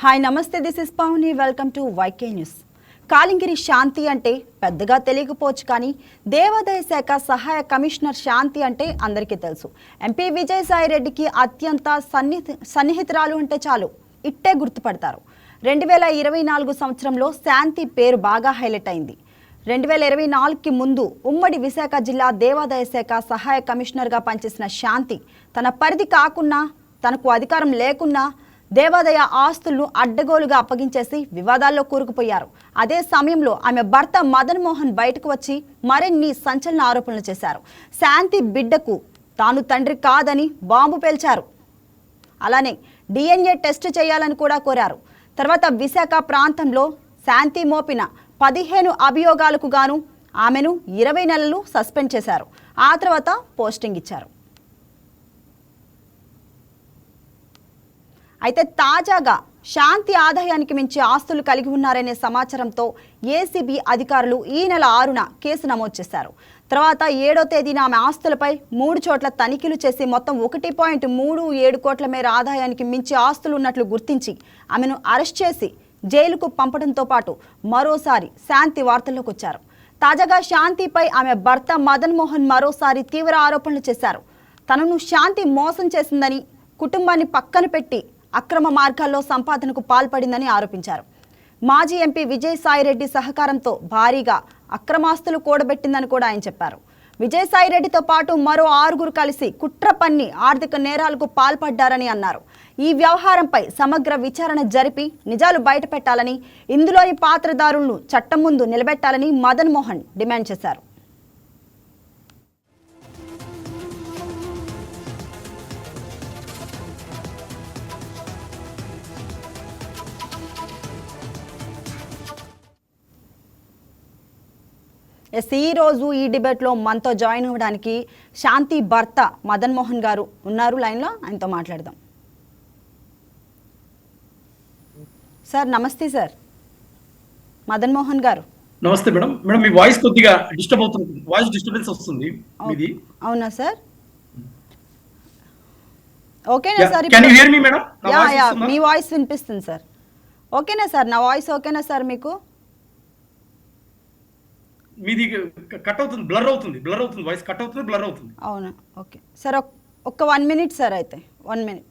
Hi నమస్తే, this is Pauni. Welcome to YK news. Kalingiri Shanthi అంటే పెద్దగా తెలియకపోవచ్చు, కానీ దేవాదాయ శాఖ సహాయ కమిషనర్ శాంతి అంటే అందరికీ తెలుసు. ఎంపీ విజయసాయిరెడ్డికి అత్యంత సన్నిహితురాలు అంటే చాలు, ఇట్టే గుర్తుపడతారు. 2024 సంవత్సరంలో శాంతి పేరు బాగా హైలైట్ అయింది. 2024కి ముందు ఉమ్మడి విశాఖ జిల్లా దేవాదాయ శాఖ సహాయ కమిషనర్గా పనిచేసిన శాంతి తన పరిధి కాకున్నా, తనకు అధికారం లేకున్నా దేవాదాయ ఆస్తులను అడ్డగోలుగా అప్పగించేసి వివాదాల్లో కూరుకుపోయారు. అదే సమయంలో ఆమె భర్త మదన్ మోహన్ బయటకు వచ్చి మరిన్ని సంచలన ఆరోపణలు చేశారు. శాంతి బిడ్డకు తాను తండ్రి కాదని బాంబు పేల్చారు. అలానే DNA టెస్ట్ చేయాలని కూడా కోరారు. తర్వాత విశాఖ ప్రాంతంలో శాంతి మోపిన 15 అభియోగాలకు గాను ఆమెను 20 నెలలు సస్పెండ్ చేశారు. ఆ తర్వాత పోస్టింగ్ ఇచ్చారు. అయితే తాజాగా శాంతి ఆదాయానికి మించి ఆస్తులు కలిగి ఉన్నారనే సమాచారంతో ఏసీబీ అధికారులు ఈ నెల 6న కేసు నమోదు చేశారు. తర్వాత 7వ తేదీన ఆమె ఆస్తులపై 3 చోట్ల తనిఖీలు చేసి మొత్తం 1.37 కోట్ల మేర ఆదాయానికి మించి ఆస్తులు ఉన్నట్లు గుర్తించి ఆమెను అరెస్ట్ చేసి జైలుకు పంపడంతో పాటు మరోసారి శాంతి వార్తల్లోకి వచ్చారు. తాజాగా శాంతిపై ఆమె భర్త మదన్ మోహన్ మరోసారి తీవ్ర ఆరోపణలు చేశారు. తనను శాంతి మోసం చేసిందని, కుటుంబాన్ని పక్కన పెట్టి అక్రమ మార్గాల్లో సంపాదనకు పాల్పడిందని ఆరోపించారు. మాజీ ఎంపీ విజయసాయిరెడ్డి సహకారంతో భారీగా అక్రమాస్తులు కూడబెట్టిందని కూడా ఆయన చెప్పారు. విజయసాయిరెడ్డితో పాటు మరో 6గురు కలిసి కుట్ర పన్ని ఆర్థిక నేరాలకు పాల్పడ్డారని అన్నారు. ఈ వ్యవహారంపై సమగ్ర విచారణ జరిపి నిజాలు బయటపెట్టాలని, ఇందులోని పాత్రదారులను చట్టం ముందు నిలబెట్టాలని మదన్ మోహన్ డిమాండ్ చేశారు. ఈ రోజు ఈ డిబేట్లో మనతో జాయిన్ అవ్వడానికి శాంతి భర్త మదన్ మోహన్ గారు ఉన్నారు లైన్లో. ఆయనతో మాట్లాడదాం. సార్ నమస్తే. సార్ మదన్ మోహన్ గారు నమస్తే మేడం. మేడం మీ వాయిస్ కొద్దిగా డిస్టర్బ్ అవుతుంది, వాయిస్ డిస్టర్బెన్స్ వస్తుంది మీది. అవునా సార్? ఓకేనా sir? Can you here me madam? Me voice వినిపిస్తుంది సార్. ఓకేనా సార్? నా వాయిస్ ఓకేనా సార్ మీకు? మీది కట్ అవుతుంది, బ్లర్ అవుతుంది వాయిస్ కట్ అవుతుంది, బ్లర్ అవుతుంది. అవునా? ఓకే సార్, ఒక్క 1 మినిట్ సార్. అయితే 1 మినిట్.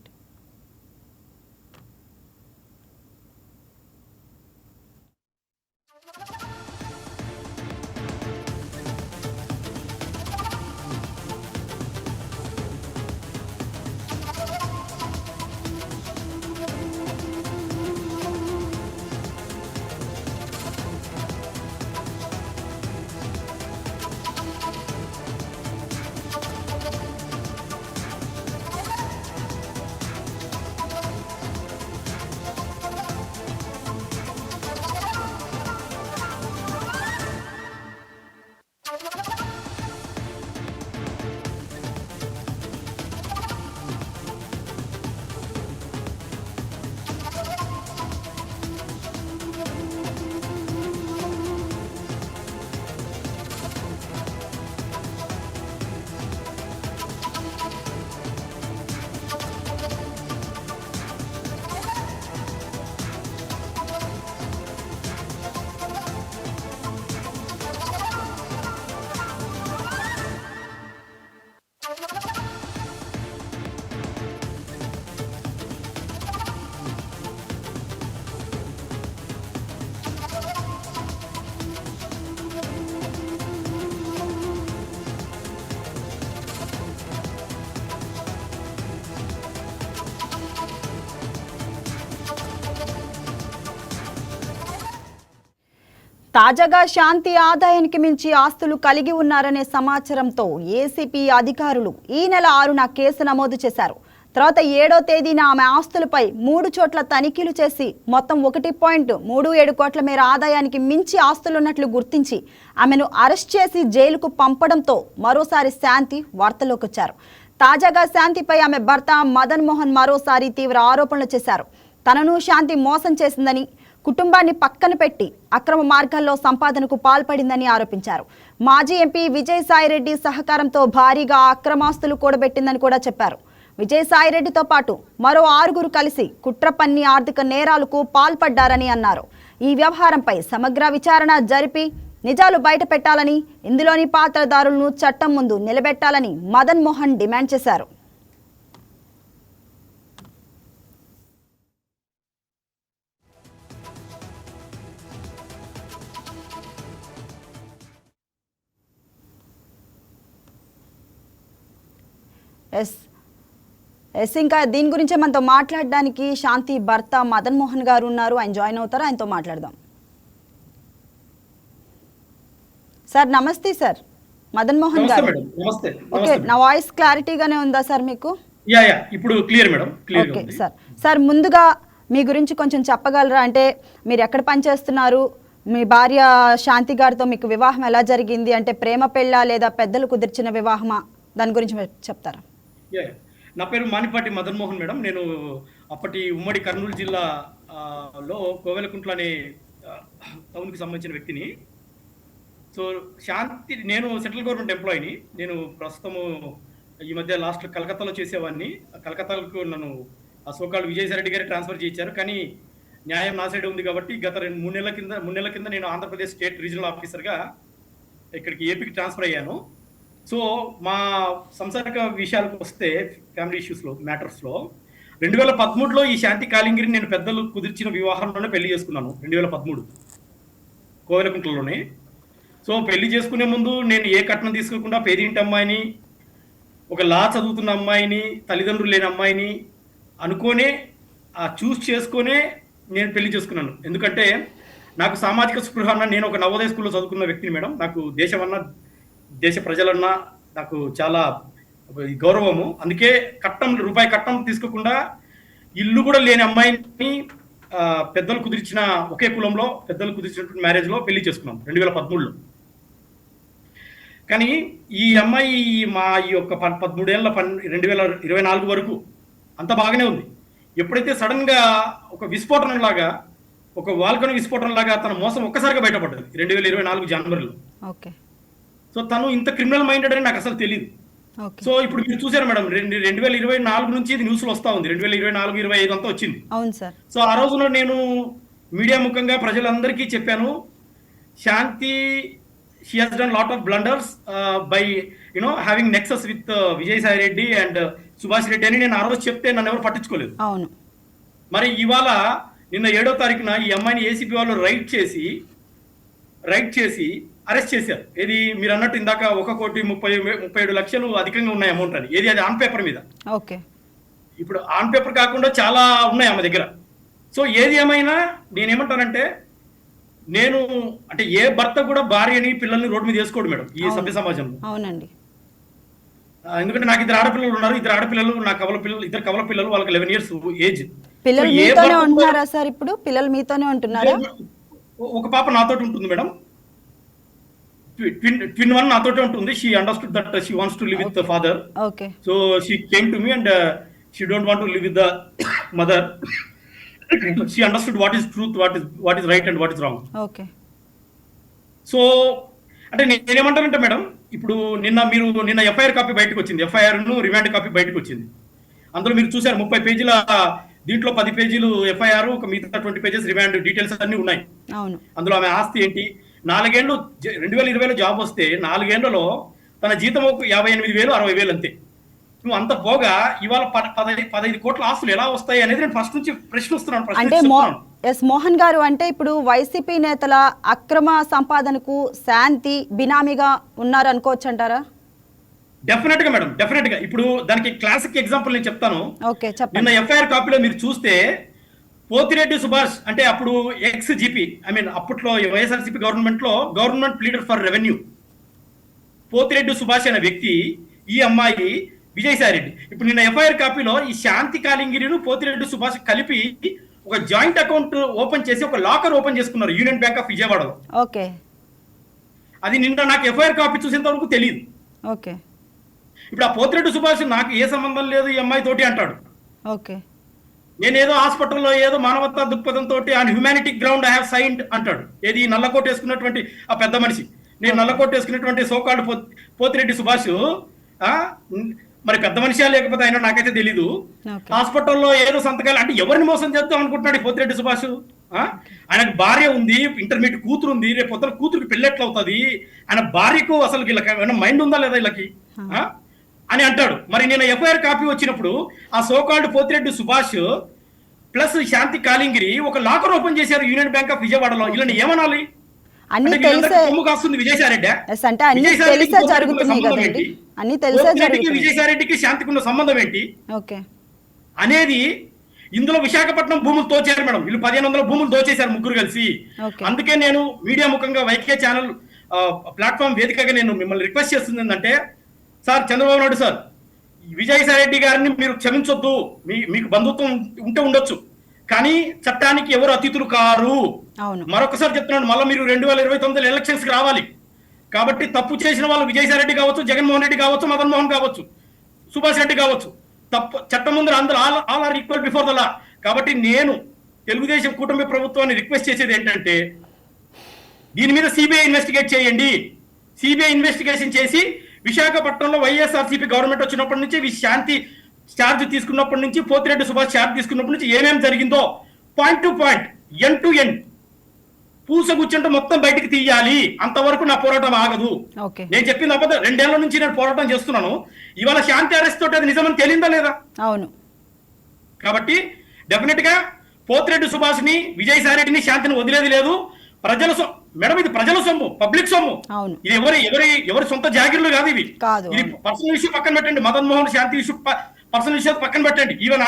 తాజాగా శాంతి ఆదాయానికి మించి ఆస్తులు కలిగి ఉన్నారనే సమాచారంతో ఏసీపీ అధికారులు ఈ నెల 6న కేసు నమోదు చేశారు. తర్వాత 7వ తేదీన ఆమె ఆస్తులపై 3 చోట్ల తనిఖీలు చేసి మొత్తం 1.37 కోట్ల మేర ఆదాయానికి మించి ఆస్తులున్నట్లు గుర్తించి ఆమెను అరెస్ట్ చేసి జైలుకు పంపడంతో మరోసారి శాంతి వార్తల్లోకి వచ్చారు. తాజాగా శాంతిపై ఆమె భర్త మదన్ మోహన్ మరోసారి తీవ్ర ఆరోపణలు చేశారు. తనను శాంతి మోసం చేసిందని, కుటుంబాన్ని పక్కన పెట్టి అక్రమ మార్గాల్లో సంపాదనకు పాల్పడిందని ఆరోపించారు. మాజీ ఎంపీ విజయసాయిరెడ్డి సహకారంతో భారీగా అక్రమాస్తులు కూడబెట్టిందని కూడా చెప్పారు. విజయసాయిరెడ్డితో పాటు మరో 6 కలిసి కుట్ర పన్ని ఆర్థిక నేరాలకు పాల్పడ్డారని అన్నారు. ఈ వ్యవహారంపై సమగ్ర విచారణ జరిపి నిజాలు బయట పెట్టాలని, ఇందులోని పాత్రదారులను చట్టం ముందు నిలబెట్టాలని మదన్ మోహన్ డిమాండ్ చేశారు. ఇంకా దీని గురించే మనతో మాట్లాడడానికి శాంతి భర్త మదన్ మోహన్ గారు ఉన్నారు. ఆయన జాయిన్ అవుతారు, ఆయనతో మాట్లాడదాం. సార్ నమస్తే. సార్ మదన్ మోహన్ గారు, ఓకే, నా వాయిస్ క్లారిటీగానే ఉందా సార్ మీకు? ఇప్పుడు clear madam. Okay sir. Sir ముందుగా మీ గురించి కొంచెం చెప్పగలరా? అంటే మీరు ఎక్కడ పనిచేస్తున్నారు, మీ భార్య శాంతి గారితో మీకు వివాహం ఎలా జరిగింది, అంటే ప్రేమ పెళ్ళా లేదా పెద్దలు కుదిర్చిన వివాహమా, దాని గురించి చెప్తారా? నా పేరు మానిపాటి మదన్ మోహన్ మేడం. నేను అప్పటి ఉమ్మడి కర్నూలు జిల్లాలో కోవెలకుంట్ల అనే టౌన్కి సంబంధించిన వ్యక్తిని. సో శాంతి, నేను సెంట్రల్ గవర్నమెంట్ ఎంప్లాయీని. నేను ప్రస్తుతము ఈ మధ్య లాస్ట్ కలకత్తాలో చేసేవాడిని. కలకత్తాకు నన్ను సోకాళ్ళు విజయసాయి రెడ్డి గారి ట్రాన్స్ఫర్ చేయించారు. కానీ న్యాయం నా సైడ్ ఉంది కాబట్టి గత 3 నెలల కింద నేను ఆంధ్రప్రదేశ్ స్టేట్ రీజనల్ ఆఫీసర్గా ఇక్కడికి ఏపీకి ట్రాన్స్ఫర్ అయ్యాను. సో మా సంసారిక విషయాలకు వస్తే, ఫ్యామిలీ ఇష్యూస్లో, మ్యాటర్స్లో 2013లో ఈ శాంతి కాలింగిరిని నేను పెద్దలు కుదిర్చిన వివాహంలోనే పెళ్లి చేసుకున్నాను. 2013 కోవెలకుంట్లలోనే. సో పెళ్లి చేసుకునే ముందు నేను ఏ కట్నం తీసుకోకుండా పేదింటి అమ్మాయిని, ఒక లా చదువుతున్న అమ్మాయిని, తల్లిదండ్రులు లేని అమ్మాయిని అనుకోనే చూస్ చేసుకునే నేను పెళ్లి చేసుకున్నాను. ఎందుకంటే నాకు సామాజిక స్పృహ అన్న, నేను ఒక నవోదయ స్కూల్లో చదువుకున్న వ్యక్తిని మేడం. నాకు దేశం అన్న, దేశ ప్రజలన్నా నాకు చాలా గౌరవము. అందుకే రూపాయి కట్నం తీసుకోకుండా ఇల్లు కూడా లేని అమ్మాయిని పెద్దలు కుదిర్చిన, ఒకే కులంలో పెద్దలు కుదిర్చినటువంటి మ్యారేజ్లో పెళ్లి చేసుకున్నాం 2013లో. కానీ ఈ అమ్మాయి ఈ యొక్క 13 ఏళ్ళ 2024 వరకు అంత బాగానే ఉంది. ఎప్పుడైతే సడన్ గా ఒక విస్ఫోటనం లాగా, ఒక వాల్కన్ విస్ఫోటనం లాగా తన మోసం ఒక్కసారిగా బయటపడ్డది 2024 జనవరిలో. సో తను ఇంత క్రిమినల్ మైండెడ్ అని నాకు అసలు తెలియదు. సో ఇప్పుడు మీరు చూసారు మేడం, 2024 నుంచి ఇది న్యూస్లో వస్తా ఉంది. 2024, 25 అంతా వచ్చింది. సో ఆ రోజున నేను మీడియా ముఖంగా ప్రజలందరికీ చెప్పాను, శాంతి, she has done lot of blunders by having nexus with Vijayasai Reddy and Subhash Reddy అని నేను ఆ రోజు చెప్తే నన్ను ఎవరు పట్టించుకోలేదు. మరి ఇవాళ నిన్న 7వ తారీఖున ఈ అమ్మాయిని ఏసీపీ వాళ్ళు రైడ్ చేసి అరెస్ట్ చేశారు. ఏది మీరు అన్నట్టు ఇందాక 1,37 లక్షలు అధికంగా ఉన్నాయి అమౌంట్ అని. ఏది అది ఆన్ పేపర్ మీద. ఇప్పుడు ఆన్ పేపర్ కాకుండా చాలా ఉన్నాయి ఆమె దగ్గర. సో ఏది ఏమైనా నేనేమంటానంటే, నేను అంటే ఏ భర్త కూడా భార్యని, పిల్లల్ని రోడ్డు మీద వేసుకోడు మేడం ఈ సభ్య సమాజంలో. అవునండి. ఎందుకంటే నాకు 2 ఆడపిల్లలు ఉన్నారు. 2 ఆడపిల్లలు, నా కవల పిల్లలు, 2 కవల పిల్లలు, వాళ్ళకి 11 years ఏజ్. పిల్లలు మీతోనే ఉంటున్నారా సార్? ఇప్పుడు పిల్లలు మీతోనే ఉంటున్నారా? ఒక పాప నాతోటి ఉంటుంది మేడం. ట్విన్ వన్ నాతోటే ఉంటుంది. She understood that she wants to live with the father. So she came to me and she don't want to live with the mother. She understood what is truth, what is right and what is wrong. So అంటే నేనేమంటానంటే madam, ఇప్పుడు నిన్న FIR copy బయటకు వచ్చింది. FIR ను remand copy బయటకు వచ్చింది. అందులో మీరు చూసారు 30 పేజీల, దీంట్లో 10 పేజీలు ఎఫ్ఐఆర్, ఒక మిగతా 20 పేజెస్ రిమాండ్ డీటెయిల్స్ అన్ని ఉన్నాయి. అందులో ఆమె ఆస్తి ఏంటి, 4 ఏళ్ళు 2020లో జాబ్ వస్తే 4 ఏళ్లలో తన జీతం 58,000, 60,000 అంతే. నువ్వు అంత పోగా ఇవాళ 15 కోట్ల ఆస్తులు ఎలా వస్తాయి అనేది నేను ఫస్ట్ నుంచి ప్రశ్నిస్తున్నాను. అంటే మోహన్ గారు, అంటే ఇప్పుడు వైసీపీ నేతల అక్రమ సంపాదనకు శాంతి బినామీగా ఉన్నారు అనుకోవచ్చు అంటారా? డెఫినెట్ గా మేడం, డెఫినెట్ గా. ఇప్పుడు దానికి క్లాసిక్ ఎగ్జాంపుల్ నేను చెప్తాను. నిన్న ఎఫ్ఐఆర్ కాపీలో మీరు చూస్తే పోతిరెడ్డి సుభాష్, అంటే అప్పుడు ఎక్స్ జీపీ, అప్పట్లో YSRCP government leader for revenue Pothireddy Subhash అనే వ్యక్తి, ఈ అమ్మాయి విజయసాయి రెడ్డి. ఇప్పుడు నిన్న ఎఫ్ఐఆర్ కాపీలో ఈ శాంతి కాలింగిరిను పోతిరెడ్డి సుభాష్ కలిపి ఒక జాయింట్ అకౌంట్ ఓపెన్ చేసి ఒక లాకర్ ఓపెన్ చేసుకున్నారు యూనియన్ బ్యాంక్ ఆఫ్ విజయవాడలో. అది నిన్న నాకు ఎఫ్ఐఆర్ కాపీ చూసేంత వరకు తెలియదు. ఇప్పుడు ఆ పోతిరెడ్డి సుభాష్ నాకు ఏ సంబంధం లేదు ఈ అమ్మాయి తోటి అంటాడు. నేనేదో హాస్పిటల్లో ఏదో మానవతా దృక్పథంతో on humanity ground I have signed అంటాడు. ఏది నల్లకోట వేసుకున్నటువంటి ఆ పెద్ద మనిషి. నేను నల్లకోట వేసుకున్నటువంటి సోకాడు పోతిరెడ్డి సుభాష్ మరి పెద్ద మనిషి లేకపోతే ఆయన నాకైతే తెలీదు. ఓకే. హాస్పిటల్లో ఏదో సంతకాలు అంటే ఎవరిని మోసం చేద్దాం అనుకుంటున్నాడు ఈ పోతిరెడ్డి సుభాష్? ఆయనకు భార్య ఉంది, ఇంటర్మీడియట్ కూతురు ఉంది, రేపు పొద్దున కూతురికి పెళ్ళి ఎట్లా అవుతుంది, ఆయన భార్యకు అసలు వీళ్ళకి ఏమైనా మైండ్ ఉందా లేదా వీళ్ళకి అని అంటాడు. మరి నేను ఎఫ్ఐఆర్ కాపీ వచ్చినప్పుడు ఆ సోకాల్డ్ పోతిరెడ్డి సుభాష్ ప్లస్ శాంతి కాలింగిరి ఒక లాకర్ ఓపెన్ చేశారు యూనియన్ బ్యాంక్ ఆఫ్ విజయవాడలో. ఇలా ఏమనాలి? అన్ని తెలిసే కొమ్ము కాస్తుంది విజయసాయిరెడ్డి. అంటే అన్ని తెలిసే జరుగుతున్నాయి కదండి, అన్ని తెలిసే జరుగుతుంది. విజయసాయిరెడ్డికి శాంతికి ఉన్న సంబంధం ఏంటి ఓకే అనేది ఇందులో విశాఖపట్నం భూములు తోచారు మేడం. వీళ్ళు 1500 భూములు దోచేశారు ముగ్గురు కలిసి. అందుకే నేను మీడియా ముఖంగా వైకే ఛానల్ ప్లాట్ఫామ్ వేదికగా నేను మిమ్మల్ని రిక్వెస్ట్ చేస్తుంది ఏంటంటే, సార్ చంద్రబాబు నాయుడు సార్, విజయసాయిరెడ్డి గారిని మీరు క్షమించొద్దు, మీకు బంధుత్వం ఉంటే ఉండొచ్చు, కానీ చట్టానికి ఎవరు అతిథులు కారు. మరొకసారి చెప్తున్నాను, మళ్ళీ మీరు 2029 ఎలక్షన్స్ కి రావాలి. కాబట్టి తప్పు చేసిన వాళ్ళు విజయసాయిరెడ్డి కావచ్చు, జగన్మోహన్ రెడ్డి కావచ్చు, మదన్ మోహన్ కావచ్చు, సుభాష్ రెడ్డి కావచ్చు, తప్పు చట్టం ముందు అందరూ all are equal before the law. కాబట్టి నేను తెలుగుదేశం కూటమి ప్రభుత్వాన్ని రిక్వెస్ట్ చేసేది ఏంటంటే, దీని మీద సిబిఐ ఇన్వెస్టిగేట్ చేయండి. సిబిఐ ఇన్వెస్టిగేషన్ చేసి విశాఖపట్నంలో వైఎస్ఆర్సీపీ గవర్నమెంట్ వచ్చినప్పటి నుంచి శాంతి ఛార్జ్ తీసుకున్నప్పటి నుంచి, పోతిరెడ్డి సుభాష్ ఛార్జ్ తీసుకున్నప్పటి నుంచి ఏమేమి జరిగిందో point to point, end to end పూసగుచ్చుంటే మొత్తం బయటికి తీయాలి. అంతవరకు నా పోరాటం ఆగదు. నేను చెప్పింది అబద్ధం. 2 ఏళ్ల నుంచి నేను పోరాటం చేస్తున్నాను. ఇవాళ శాంతి అరెస్ట్ తోటి అది నిజమని తెలియదా లేదా? అవును. కాబట్టి డెఫినెట్ గా పోతిరెడ్డి సుభాష్ ని, విజయసాయిరెడ్డిని, శాంతిని వదిలేది లేదు. ప్రజల మేడం, ఇది ప్రజల సొమ్ము, పబ్లిక్ సొమ్ము. ఇది ఎవరి సొంత జాగిర్లు కాదు ఇవి. ఇది పర్సనల్ ఇష్యూ పక్కన పెట్టండి, మదన్ మోహన్ శాంతి ఇష్యూ పర్సనల్ ఇష్యూ పక్కన పెట్టండి. Even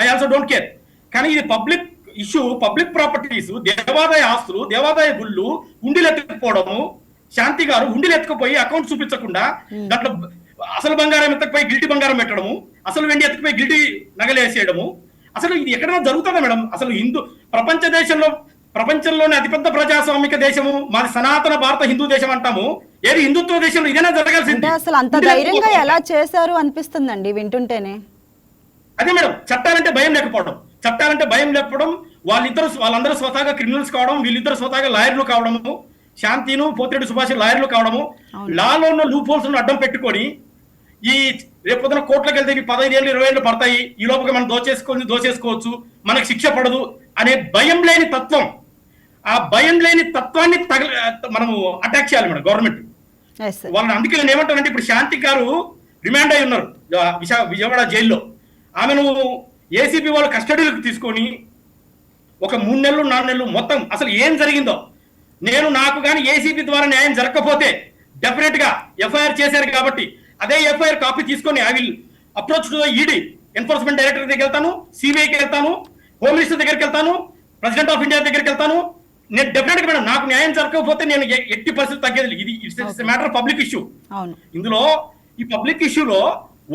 I also don't care. కానీ ఇది పబ్లిక్ ఇష్యూ, పబ్లిక్ ప్రాపర్టీస్, దేవాదాయ ఆస్తులు, దేవాదాయ గుళ్ళు, ఉండిలు ఎత్తుకుపోవడము. శాంతి గారు ఉండిలు ఎత్తుకుపోయి అకౌంట్ చూపించకుండా దాంట్లో అసలు బంగారం ఎత్తుకుపోయి గిల్టీ బంగారం పెట్టడము, అసలు వెండి ఎత్తుకుపోయి గిల్టీ నగలేసేయడము. అసలు ఇది ఎక్కడైనా జరుగుతుందా మేడం? అసలు ప్రపంచంలోనే అతిపెద్ద ప్రజాస్వామిక దేశము మాది సనాతన భారత హిందూ దేశం అంటాము. ఏది హిందుత్వ దేశంలో ఇదేనా జరగాల్సింది? అసలు అంత ధైర్యంగా ఎలా చేశారు అనిపిస్తుందండి వింటుంటేనే. అదే మేడం, చట్టాలంటే భయం లేకపోవడం, వాళ్ళందరూ స్వతహాగా క్రిమినల్స్ కావడం, వీళ్ళిద్దరు స్వతహాగా లాయర్లు కావడము, శాంతిను పోతిరెడ్డి సుభాష్ లాయర్లు కావడము, లాలో ఉన్న లూప్ హోల్స్ అడ్డం పెట్టుకొని ఈ రేపు పొద్దున కోర్టులకు వెళ్తే 15 ఏళ్ళు 20 ఏళ్ళు పడతాయి, ఈ లోపల మనం దోచేసుకోవచ్చు, మనకు శిక్ష పడదు అనే భయం లేని తత్వం, ఆ భయం లేని తత్వాన్ని మనము అటాక్ చేయాలి మేడం గవర్నమెంట్ వాళ్ళని. అందుకే నేను ఏమంటానంటే, ఇప్పుడు శాంతి గారు రిమాండ్ అయి ఉన్నారు విజయవాడ జైల్లో. ఆమెను ఏసీబీ వాళ్ళు కస్టడీలోకి తీసుకొని ఒక 3 నెలలు 4 నెలలు మొత్తం అసలు ఏం జరిగిందో, నాకు కానీ ఏసీబీ ద్వారా న్యాయం జరగకపోతే డెఫినెట్ గా ఎఫ్ఐఆర్ చేశారు కాబట్టి అదే ఎఫ్ఐఆర్ కాపీ తీసుకొని I will approach to the ED, enforcement director దగ్గరికి వెళ్తాను, సిబిఐకి వెళ్తాను, హోమ్ మినిస్టర్ దగ్గరికి వెళ్తాను, ప్రెసిడెంట్ ఆఫ్ ఇండియా దగ్గరికి వెళ్తాను. నేను డెఫినెట్ గా మేడం, నాకు న్యాయం జరగకపోతే నేను ఎట్టి పరిస్థితి తగ్గేది. ఇది it's matter of public issue. ఇందులో ఈ పబ్లిక్ ఇష్యూలో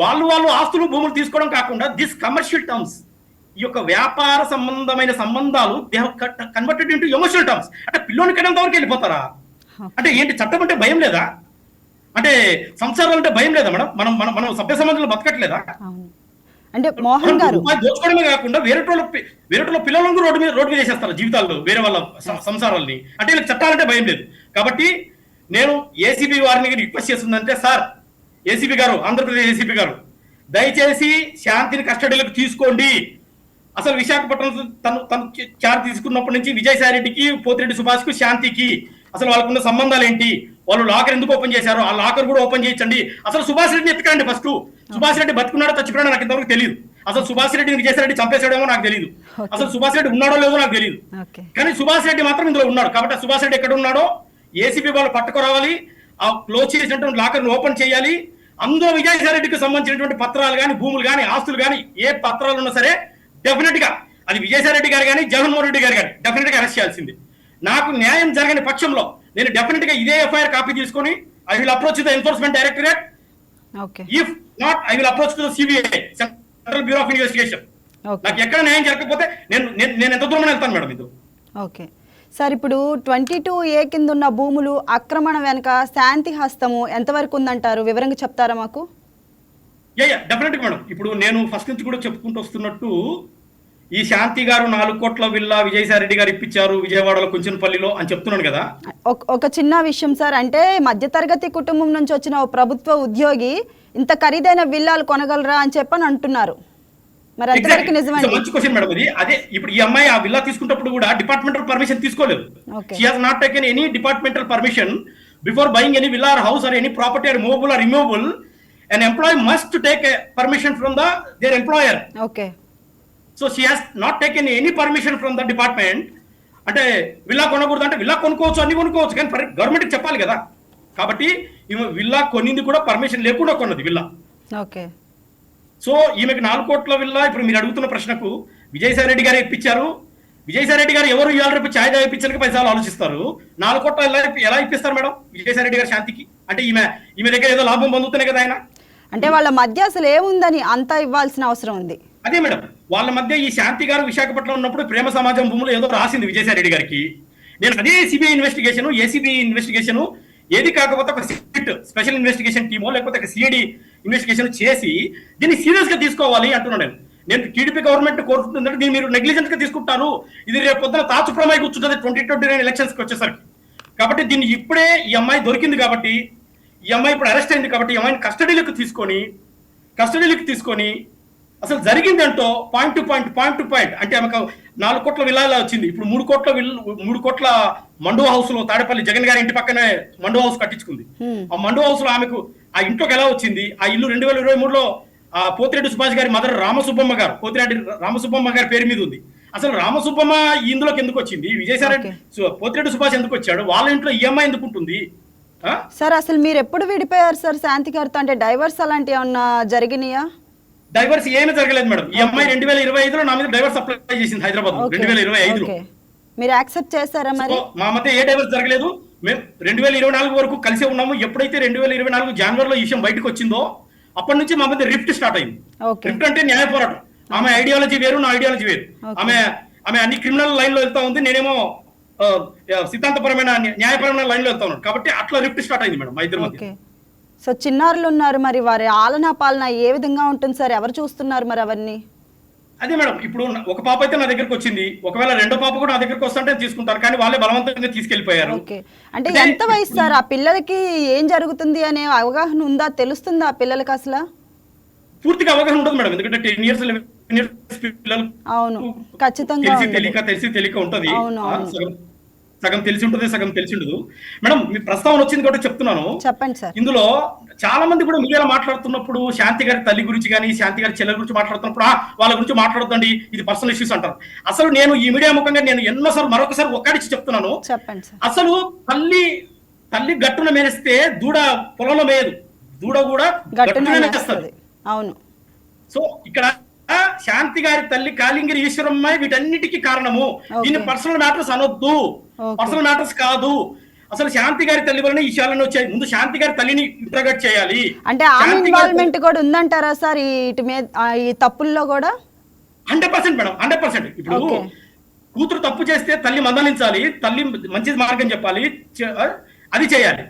వాళ్ళు ఆస్తులు భూములు తీసుకోవడం కాకుండా దిస్ కమర్షియల్ టర్మ్స్, ఈ యొక్క వ్యాపార సంబంధమైన సంబంధాలు they have converted into emotional terms. అంటే పిల్లోని కడంత వరకు వెళ్ళిపోతారా? అంటే ఏంటి, చట్టం అంటే భయం లేదా? అంటే సంసారాలు అంటే భయం లేదా మేడం? మనం సభ్య సమాజంలో బతకట్లేదా? అంటే మోహన్ గారు దోచుకోవడమే కాకుండా వేరేటోళ్ళ పిల్లలను రోడ్డు మీద చేసేస్తారు జీవితాల్లో, వేరే వాళ్ళ సంసారాలని. అంటే వీళ్ళకి చట్టాలంటే భయం లేదు. కాబట్టి నేను ఏసీబీ వారిని రిక్వెస్ట్ చేస్తుందంటే, సార్ ఏసీబీ గారు, ఆంధ్రప్రదేశ్ ఏసీబీ గారు, దయచేసి శాంతిని కస్టడీలోకి తీసుకోండి. అసలు విశాఖపట్నం తను చార్జ్ తీసుకున్నప్పటి నుంచి విజయసాయిరెడ్డికి, పోతిరెడ్డి సుభాష్కు, శాంతికి అసలు వాళ్ళకున్న సంబంధాలు ఏంటి, వాళ్ళు లాకర్ ఎందుకు ఓపెన్ చేశారు, ఆ లాకర్ కూడా ఓపెన్ చేయించండి. అసలు సుభాష్ రెడ్డిని ఎత్తుకండి ఫస్ట్. సుభాష్ రెడ్డి బతుకున్నాడో చచ్చిపోయాడో నాకు ఇంతవరకు తెలియదు. అసలు సుభాష్ రెడ్డిని విజయసాయిరెడ్డి చంపేశాడేమో నాకు తెలియదు. అసలు సుభాష్ రెడ్డి ఉన్నాడో లేదో నాకు తెలియదు. కానీ సుభాష్ రెడ్డి మాత్రం ఇందులో ఉన్నాడు. కాబట్టి ఆ సుభాష్ రెడ్డి ఎక్కడ ఉన్నాడో ఏసీబీ వాళ్ళు పట్టుకురావాలి, ఆ క్లోజ్ చేసినటువంటి లాకర్ను ఓపెన్ చేయాలి. అందులో విజయసాయిరెడ్డికి సంబంధించినటువంటి పత్రాలు కానీ, భూములు కానీ, ఆస్తులు కానీ, ఏ పత్రాలు ఉన్నా సరే డెఫినెట్ గా అది విజయసాయిరెడ్డి గారు కానీ, జగన్మోహన్ రెడ్డి గారు కానీ డెఫినెట్ గా అరెస్ట్ చేయాల్సింది. నాకు న్యాయం జరగని పక్షంలో నేను డెఫినెట్ గా ఇదే ఎఫ్ఐఆర్ కాపీ తీసుకొని I will approach the enforcement directorate. If not I will approach the CBI, central bureau of investigation. నాకు ఎక్కడ న్యాయం జరగకపోతే నేను ఎంత దూరం వెళ్తాను మేడం ఇది. ఓకే సార్, ఇప్పుడు 22A కింద ఉన్న భూములు ఆక్రమణ వెనుక శాంతి హస్తము ఎంతవరకు ఉందంటారు? వివరంగా చెప్తారా మాకు? Definite madam. ఇప్పుడు నేను ఫస్ట్ నుంచి కూడా చెప్పుకుంటూ వస్తున్నట్టు, ఈ శాంతి గారు 4 కోట్ల విల్లా విజయసాయి రెడ్డి గారు ఇప్పించారు విజయవాడలో కుంచెనపల్లిలో అని చెప్తున్నాను కదా. ఒక చిన్న విషయం సార్, అంటే మధ్యతరగతి కుటుంబం నుంచి వచ్చిన ఓ ప్రభుత్వ ఉద్యోగి ఇంత ఖరీదైన విల్లాలు కొనగలరా అని చెప్పని అంటున్నారు. మరి అంతవరకు నిజమండి? మంచి క్వశ్చన్ మేడం ఇది. అదే ఇప్పుడు ఈ అమ్మాయి ఆ విల్లా తీసుకున్నప్పుడు కూడా డిపార్ట్మెంటల్ పర్మిషన్ తీసుకోలేదు. She has not taken any departmental permission before buying any villa or house or any property or movable or removable. an employee must take a permission from their employer. Okay. So she has not taken any permission from the department. అంటే villa కొనకూడదు అంటే villa కొనుక్కోవచ్చు, అన్ని కొనుక్కోవచ్చు, కానీ గవర్నమెంట్కి చెప్పాలి కదా. కాబట్టి ఈమె విల్లా కొనింది కూడా పర్మిషన్ లేకుండా కొన్నది విల్లా. ఓకే. సో ఈమెకి 4 కోట్ల విల్లా ఇప్పుడు మీరు అడుగుతున్న ప్రశ్నకు విజయసాయి రెడ్డి గారు ఇప్పించారు. విజయసాయి రెడ్డి గారు ఎవరు ఇవాళ రేపు ఛాయ్ ఇప్పించడానికి పైసలు ఆలోచిస్తారు. 4 కోట్ల ఎలా ఇప్పిస్తారు మేడం విజయసాయి రెడ్డి గారు శాంతికి? అంటే ఈమె దగ్గర ఏదో లాభం పొందుతున్నాయి కదా ఆయన. అంటే వాళ్ళ మధ్య అసలు ఏముందని అంతా ఇవ్వాల్సిన అవసరం ఉంది? అదే మేడం, వాళ్ళ మధ్య ఈ శాంతి గారు విశాఖపట్నం ఉన్నప్పుడు ప్రేమ సమాజం భూములు ఏదో రాసింది విజయసాయి రెడ్డి గారికి. నేను అదే సిబిఐ ఇన్వెస్టిగేషన్, ఏసీబీ ఇన్వెస్టిగేషన్ ఏది కాకపోతే ఒక స్పెషల్ ఇన్వెస్టిగేషన్ టీమో లేకపోతే ఒక సిఐడి ఇన్వెస్టిగేషన్ చేసి దీన్ని సీరియస్ గా తీసుకోవాలి అంటున్నాను. నేను టీడీపీ గవర్నమెంట్ కోరుతుందంటే దీన్ని మీరు నెగ్లిజెంట్ గా తీసుకుంటారు, ఇది రేపు పొద్దున తాచుప్రమాయి కూర్చుంటుంది 2029 ఎలక్షన్స్ కి వచ్చేసరికి. కాబట్టి దీన్ని ఇప్పుడే ఈ అమ్మాయి దొరికింది కాబట్టి, ఈ అమ్మాయి ఇప్పుడు అరెస్ట్ అయింది కాబట్టి ఈ అమ్మాయిని కస్టడీలోకి తీసుకొని అసలు జరిగింది అంటో పాయింట్ టు పాయింట్ అంటే ఆమెకు 4 కోట్ల విల్లా వచ్చింది. ఇప్పుడు 3 కోట్ల మండు హౌస్ లో తాడేపల్లి జగన్ గారి ఇంటి పక్కనే మండు హౌస్ కట్టించుకుంది. ఆ మండు హౌస్ లో ఆమెకు ఆ ఇంట్లోకి ఎలా వచ్చింది? ఆ ఇల్లు 2023లో పోతిరెడ్డి సుభాష్ గారి మదర్ పోతిరెడ్డి రామసుబ్బమ్మ గారి పేరు మీద ఉంది. అసలు రామసుబ్బమ్మ ఇందులోకి ఎందుకు వచ్చింది? విజయసాయి రెడ్డి పోతిరెడ్డి సుభాష్ ఎందుకు వచ్చాడు? వాళ్ళ ఇంట్లో ఈఎంఐ ఎందుకు ఉంటుంది? సార్ అసలు మీరు ఎప్పుడు విడిపోయారు సార్ శాంతి గారితో? అంటే డైవర్స్ అలాంటి ఏమన్నా జరిగినాయా? డైవర్స్ ఏమీ జరగలేదు మేడం. ఈ అమ్మాయి 2025లో నా మీద డైవర్స్ అప్లై చేసింది హైదరాబాద్ 2025లో. మీరు యాక్సెప్ట్ చేశారా మరి? మా మధ్య ఏ డైవర్స్ జరగలేదు. మేము 2024 వరకు కలిసే ఉన్నాము. ఎప్పుడైతే 2024 జనవరిలో ఈ విషయం బయటకు వచ్చిందో అప్పటి నుంచి మా మధ్య రిఫ్ట్ స్టార్ట్ అయింది. రిఫ్ట్ అంటే న్యాయ పోరాటం. ఆమె ఐడియాలజీ వేరు, నా ఐడియాలజీ వేరు. ఆమె అన్ని క్రిమినల్ లైన్ లో వెళ్తా ఉంది, నేనేమో సిద్ధాంతపరమైన న్యాయపరమైన లైన్ లో వెళ్తా ఉన్నాను. కాబట్టి అట్లా రిఫ్ట్ స్టార్ట్ అయింది మేడం మా ఇద్దరి మధ్య. సో చిన్నారులు ఉన్నారు, మరి వారి ఆలనా పాలన ఏ విధంగా ఉంటుంది సార్? ఎవరు చూస్తున్నారు మరి అవన్నీ? అదే మేడం, ఇప్పుడు ఒక పాప అయితే నా దగ్గరకు వచ్చింది. ఒకవేళ రెండో పాప కూడా నా దగ్గరకు వస్తుంటే తీసుకుంటారు, కానీ వాళ్ళే బలవంతంగా తీసుకెళ్లిపోయారు. అంటే ఎంత వయసు సార్ ఆ పిల్లలకి? ఏం జరుగుతుంది అనే అవగాహన ఉందా? తెలుస్తుందా ఆ పిల్లలకి? అసలు పూర్తిగా అవగాహన ఉండదు మేడం, ఎందుకంటే 10 years 11 years పిల్లలు. అవును, ఖచ్చితంగా తెలిసి తెలియక ఉంటది. సగం తెలిసి ఉంటుంది, సగం తెలిసి ఉండదు. మేడం మీ ప్రస్తావన వచ్చింది కాబట్టి చెప్తున్నాను. చెప్పండి సార్. ఇందులో చాలా మంది కూడా మీడియాలో మాట్లాడుతున్నప్పుడు శాంతి గారి తల్లి గురించి కానీ శాంతి గారి చెల్లెల గురించి మాట్లాడుతున్నప్పుడు వాళ్ళ గురించి మాట్లాడొద్దండి, ఇది పర్సనల్ ఇష్యూస్ అంటారు. అసలు నేను ఈ మీడియా ముఖంగా నేను ఎన్నోసార్లు మరొకసారి ఒక్కడిచ్చి చెప్తున్నాను. చెప్పండి సార్. అసలు తల్లి గట్టున మేనేస్తే దూడ పొలంలో మేయదు, దూడ కూడా గట్టున మేనేస్తుంది. అవును. సో ఇక్కడ శాంతి గారి తల్లి కాళింగిరి ఈశ్వరమ్మ వీటన్నిటికీ కారణము. దీన్ని పర్సనల్ మ్యాటర్స్ అనొద్దు, పర్సనల్ మ్యాటర్స్ కాదు. అసలు శాంతి గారి తల్లి వలన ఈ విషయాలను వచ్చాయి. ముందు శాంతి గారి తల్లిని ఇంటర్గేట్ చేయాలి. అంటే ఆమె ఇన్వాల్వ్మెంట్ కూడా ఉందంటారా సార్ ఈ తప్పుల్లో కూడా? 100% మేడం, 100%. ఇప్పుడు కూతురు తప్పు చేస్తే తల్లి మందలించాలి, తల్లి మంచి మార్గం చెప్పాలి, అది చేయాలి.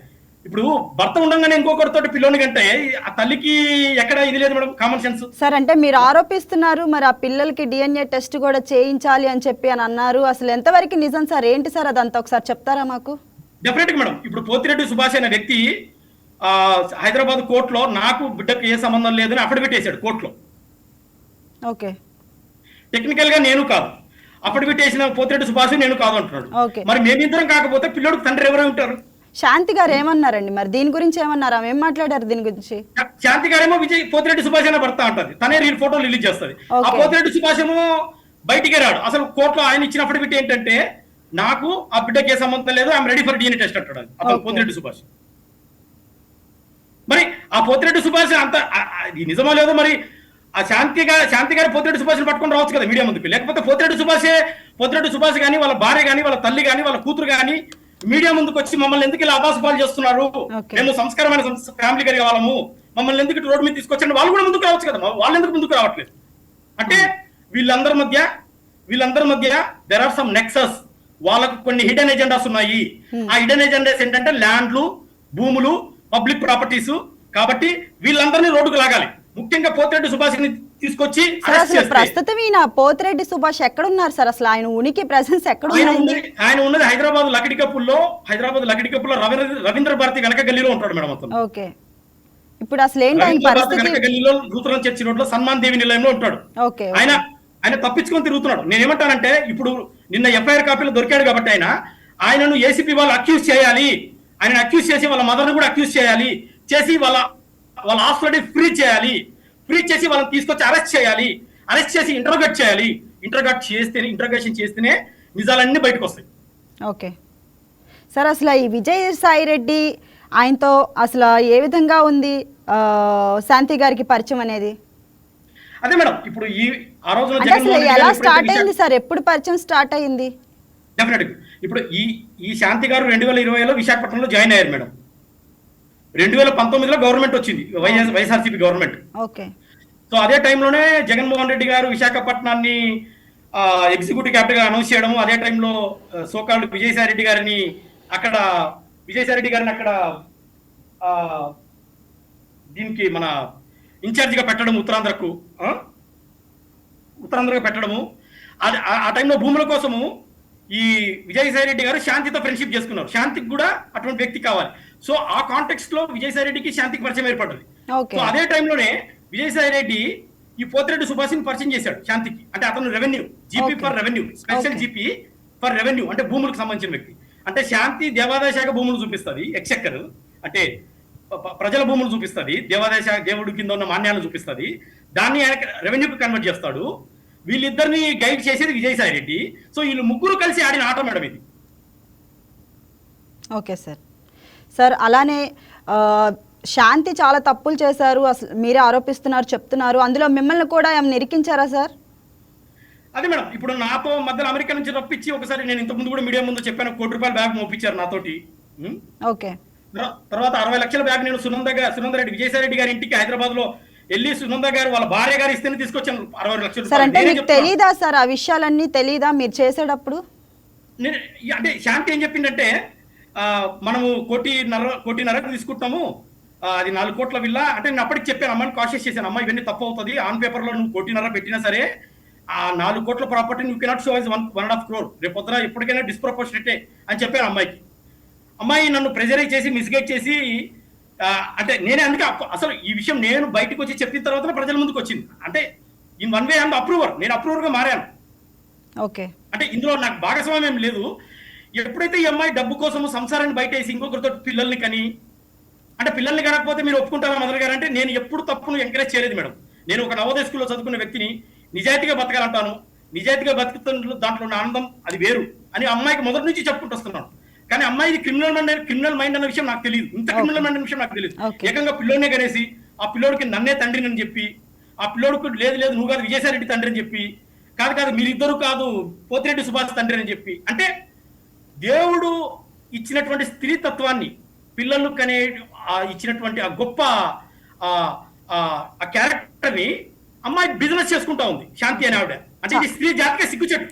ఇప్పుడు భర్త ఉండగానే ఇంకొకరితో పిల్లోని కంటే ఆ తల్లికి ఎక్కడ ఇది లేదు మేడం, కామన్ సెన్స్. సార్ అంటే మీరు ఆరోపిస్తున్నారు మరి ఆ పిల్లలకి డిఎన్ఏ టెస్ట్ కూడా చేయించాలి అని చెప్పి అన్నారు. అసలు ఎంతవరకు నిజం సార్? ఏంటి సార్ అదంతా ఒకసారి చెప్తారా మాకు? డెఫినెట్ గా మేడం. ఇప్పుడు పోతిరెడ్డి సుభాష్ అనే వ్యక్తి హైదరాబాద్ కోర్టులో నాకు బిడ్డకు ఏ సంబంధం లేదని అఫిడవిట్ వేసాడు కోర్టులో. ఓకే. టెక్నికల్ గా నేను కాదు, అఫిడవిట్ వేసిన పోతిరెడ్డి సుభాష్ నేను కాదు అంటున్నాడు. మరి మేమిద్దరం కాకపోతే పిల్లడికి తండ్రి ఎవరై ఉంటారు? శాంతి గారు ఏమన్నారండి మరి దీని గురించి? ఏమన్నారు? ఆమె ఏం మాట్లాడారు దీని గురించి? శాంతి గారేమో పోతిరెడ్డి సుభాష్ అనే భర్త అంటది, తనే ఫోటో రిలీజ్ చేస్తుంది. ఆ పోతిరెడ్డి సుభాష్ ఏమో బయటికి రాడు. అసలు కోర్టులో ఆయన ఇచ్చిన అఫిడవిట్ ఏంటంటే నాకు ఆ బిడ్డకి ఏ సంబంధం లేదు, I'm ready for DNA test అంటాడు అతను పోతిరెడ్డి సుభాష్. మరి ఆ పోతిరెడ్డి సుభాష్ అంత నిజమో లేదో మరి ఆ శాంతి గారి పోతిరెడ్డి సుభాష్ని పట్టుకొని రావచ్చు కదా మీడియా ముందుకు. లేకపోతే పోతిరెడ్డి సుభాష్ కానీ వాళ్ళ భార్య కానీ వాళ్ళ తల్లి కానీ వాళ్ళ కూతురు కానీ మీడియా ముందుకు వచ్చి మమ్మల్ని ఎందుకు ఇలా అబాసుపాలు చేస్తున్నారు, మేము సంస్కారమైన ఫ్యామిలీ గారి కావాలము, మమ్మల్ని ఎందుకు రోడ్డు మీద తీసుకొచ్చండి, వాళ్ళు కూడా ముందుకు రావచ్చు కదా. వాళ్ళు ఎందుకు ముందుకు రావట్లేదు అంటే వీళ్ళందరి మధ్య దెర్ ఆర్ సమ్ నెక్సస్. వాళ్ళకు కొన్ని హిడెన్ ఎజెండాస్ ఉన్నాయి. ఆ హిడెన్ ఎజెండాస్ ఏంటంటే ల్యాండ్లు, భూములు, పబ్లిక్ ప్రాపర్టీస్. కాబట్టి వీళ్ళందరినీ రోడ్డుకు లాగాలి. ముఖ్యంగా పోతిరెడ్డి సుభాష్ని తీసుకొచ్చి సార్ arrest అసలు చేస్తే, ప్రస్తుతం ఈయన పోతిరెడ్డి సుభాష్ ఎక్కడున్నారు సార్? అసలు ఆయన ఉనికి ప్రెసెన్స్ ఎక్కడుంది? ఆయన ఉన్నది హైదరాబాద్ లకిడికప్పుల్లో రవీంద్ర భారతి వెనక గల్లీలో ఉంటాడు మేడం అతను. ఓకే, ఇప్పుడు అసలు ఏంటి ఆయన రవీంద్ర భారతి పరిస్థితి? వెనక గల్లీలో లూథరన్ చర్చి రోడ్ లో సన్మాన్ దేవి నిలయంలో ఉంటాడు. ఓకే, ఆయన ఆయన తప్పించుకొని తిరుగుతున్నాడు. నేనేమంటానంటే ఇప్పుడు నిన్న ఎఫ్ఐఆర్ కాపీలో దొరికాడు కాబట్టి ఆయనను ఏసీపీ వాళ్ళు అక్యూజ్ చేయాలి, ఆయన అక్యూజ్ చేసి వాళ్ళ మదర్ని కూడా అక్యూజ్ చేయాలి, చేసి వాళ్ళ ఆస్తులని ఫ్రీ చేసి వాళ్ళని తీసుకొచ్చి అరెస్ట్ చేసి ఇంటర్గేషన్ చేస్తేనే నిజాలన్నీ బయటకు వస్తాయి. ఓకే సార్, అసలు ఈ విజయసాయి రెడ్డి ఆయనతో అసలు ఏ విధంగా ఉంది శాంతి గారికి పరిచయం అనేది? అదే మేడం, ఇప్పుడు ఆ రోజున అంటే అసలు ఎలా స్టార్ట్ అయింది సార్? ఎప్పుడు పరిచయం స్టార్ట్ అయింది? డెఫినెట్ ఇప్పుడు ఈ శాంతి గారు 2020లో విశాఖపట్నంలో జాయిన్ అయ్యారు మేడం. 2019లో గవర్నమెంట్ వచ్చింది, వైఎస్ఆర్సీపీ గవర్నమెంట్. ఓకే, సో అదే టైంలోనే జగన్మోహన్ రెడ్డి గారు విశాఖపట్నాన్ని ఎగ్జిక్యూటివ్ క్యాపిటల్ గా అనౌన్స్ చేయడం, అదే టైంలో సోకాల్డ్ విజయసాయి రెడ్డి గారిని అక్కడ దీనికి మన ఇన్ఛార్జిగా పెట్టడం, ఉత్తరాంధ్రకు పెట్టడము. ఆ టైంలో భూముల కోసము ఈ విజయసాయి రెడ్డి గారు శాంతితో ఫ్రెండ్షిప్ చేసుకున్నారు. శాంతికి కూడా అటువంటి వ్యక్తి కావాలి. సో ఆ కాంటెక్స్ట్ లో విజయసాయి రెడ్డికి శాంతికి పరిచయం ఏర్పడింది. సో అదే టైంలోనే విజయసాయి రెడ్డి ఈ పోతిరెడ్డి సుభాష్ని పరిచయం చేశాడు శాంతికి. అంటే అతను GP for revenue, special GP for revenue, అంటే భూములకు సంబంధించిన వ్యక్తి. అంటే శాంతి దేవాదాయ శాఖ భూములు చూపిస్తుంది, ఎక్సెక్కర్ అంటే ప్రజల భూములు చూపిస్తుంది, దేవాదాయ శాఖ దేవుడి కింద ఉన్న మాన్యాలను చూపిస్తుంది, దాన్ని ఆయన రెవెన్యూకి కన్వర్ట్ చేస్తాడు. వీళ్ళిద్దరిని గైడ్ చేసేది విజయసాయి రెడ్డి. సో వీళ్ళు ముగ్గురు కలిసి ఆడిన ఆట మేడం ఇది. ఓకే సార్, అలానే శాంతి చాలా తప్పులు చేశారు అసలు మీరే ఆరోపిస్తున్నారు, చెప్తున్నారు. అందులో మిమ్మల్ని కూడా ఏమైనా ఇరికించారా సార్? అదే మేడం, ఇప్పుడు నాతో మధ్యలో అమెరికా నుంచి రప్పించి ఒకసారి నేను ఇంతకుముందు కూడా మీడియా ముందు చెప్పాను, ₹1 కోటి బ్యాగ్ మోపించారు నాతోటి. ఓకే, తర్వాత 60 లక్షల బ్యాగ్ నేను సునంద రెడ్డి విజయసాయి రెడ్డి గారి ఇంటికి హైదరాబాద్ లో వెళ్ళి సునంద గారు వాళ్ళ భార్య గారు ఇస్తేనే తీసుకొచ్చాను 60 లక్షలు. సార్ అంటే మీకు తెలీదా సార్, ఆ విషయాలన్నీ తెలీదా మీరు చేసేటప్పుడు? అంటే శాంతి ఏం చెప్పిందంటే మనము కోటిన్నరకు తీసుకుంటాము, అది 4 కోట్ల విల్లా అంటే. నేను అప్పటికి చెప్పాను, అమ్మాయిని కాషియస్ చేశాను, అమ్మ ఇవన్నీ తప్పు అవుతుంది, ఆన్ పేపర్ లో నువ్వు 1.5 కోటి పెట్టినా సరే ఆ 4 కోట్ల property you cannot show as 1.5 crore, రేపు పొద్దున ఎప్పటికైనా డిస్ప్రపోర్షనేటే అని చెప్పాను అమ్మాయికి. అమ్మాయి నన్ను ప్రెజరైజ్ చేసి మిస్గైడ్ చేసి అంటే నేనే అందుకే అసలు ఈ విషయం నేను బయటకు వచ్చి చెప్పిన తర్వాత ప్రజల ముందుకు వచ్చింది. అంటే in one way and approver, నేను అప్రూవర్ గా మారాను. ఓకే, అంటే ఇందులో నాకు భాగస్వామ్యం లేదు. ఎప్పుడైతే ఈ అమ్మాయి డబ్బు కోసం సంసారాన్ని బయట వేసి ఇంకొకరితో పిల్లల్ని కని, అంటే పిల్లల్ని కనకపోతే మీరు ఒప్పుకుంటారా మదర్ గారు అంటే, నేను ఎప్పుడు తప్పును ఎంకరేజ్ చేయలేదు మేడం. నేను ఒక నవోదయ స్కూల్లో చదువుకున్న వ్యక్తిని, నిజాయితీగా బతకాలంటాను, నిజాయితీగా బతుకుతున్న దాంట్లో ఉన్న ఆనందం అది వేరు అని అమ్మాయికి మొదటి నుంచి చెప్పుకుంటూ వస్తున్నాను. కానీ అమ్మాయి క్రిమినల్ మైండ్ అన్న విషయం నాకు తెలియదు, ఇంత క్రిమినల్ మైండ్ అన్న విషయం నాకు తెలియదు. ఏకంగా పిల్లోనే కనేసి ఆ పిల్లోడికి నన్నే తండ్రిని అని చెప్పి, ఆ పిల్లోడికి లేదు నువ్వు కాదు విజయసాయి రెడ్డి తండ్రి అని చెప్పి, కాదు మీరిద్దరు కాదు పోతిరెడ్డి సుభాష్ తండ్రి అని చెప్పి, అంటే దేవుడు ఇచ్చినటువంటి స్త్రీతత్వాన్ని పిల్లలు కనే ఇచ్చినటువంటి ఆ గొప్ప ఆ క్యారెక్టర్ ని అమ్మాయి బిజినెస్ చేసుకుంటా ఉంది శాంతి అనే ఆవిడ. అంటే ఇది స్త్రీ జాతికే సిగ్గుచెట్టు.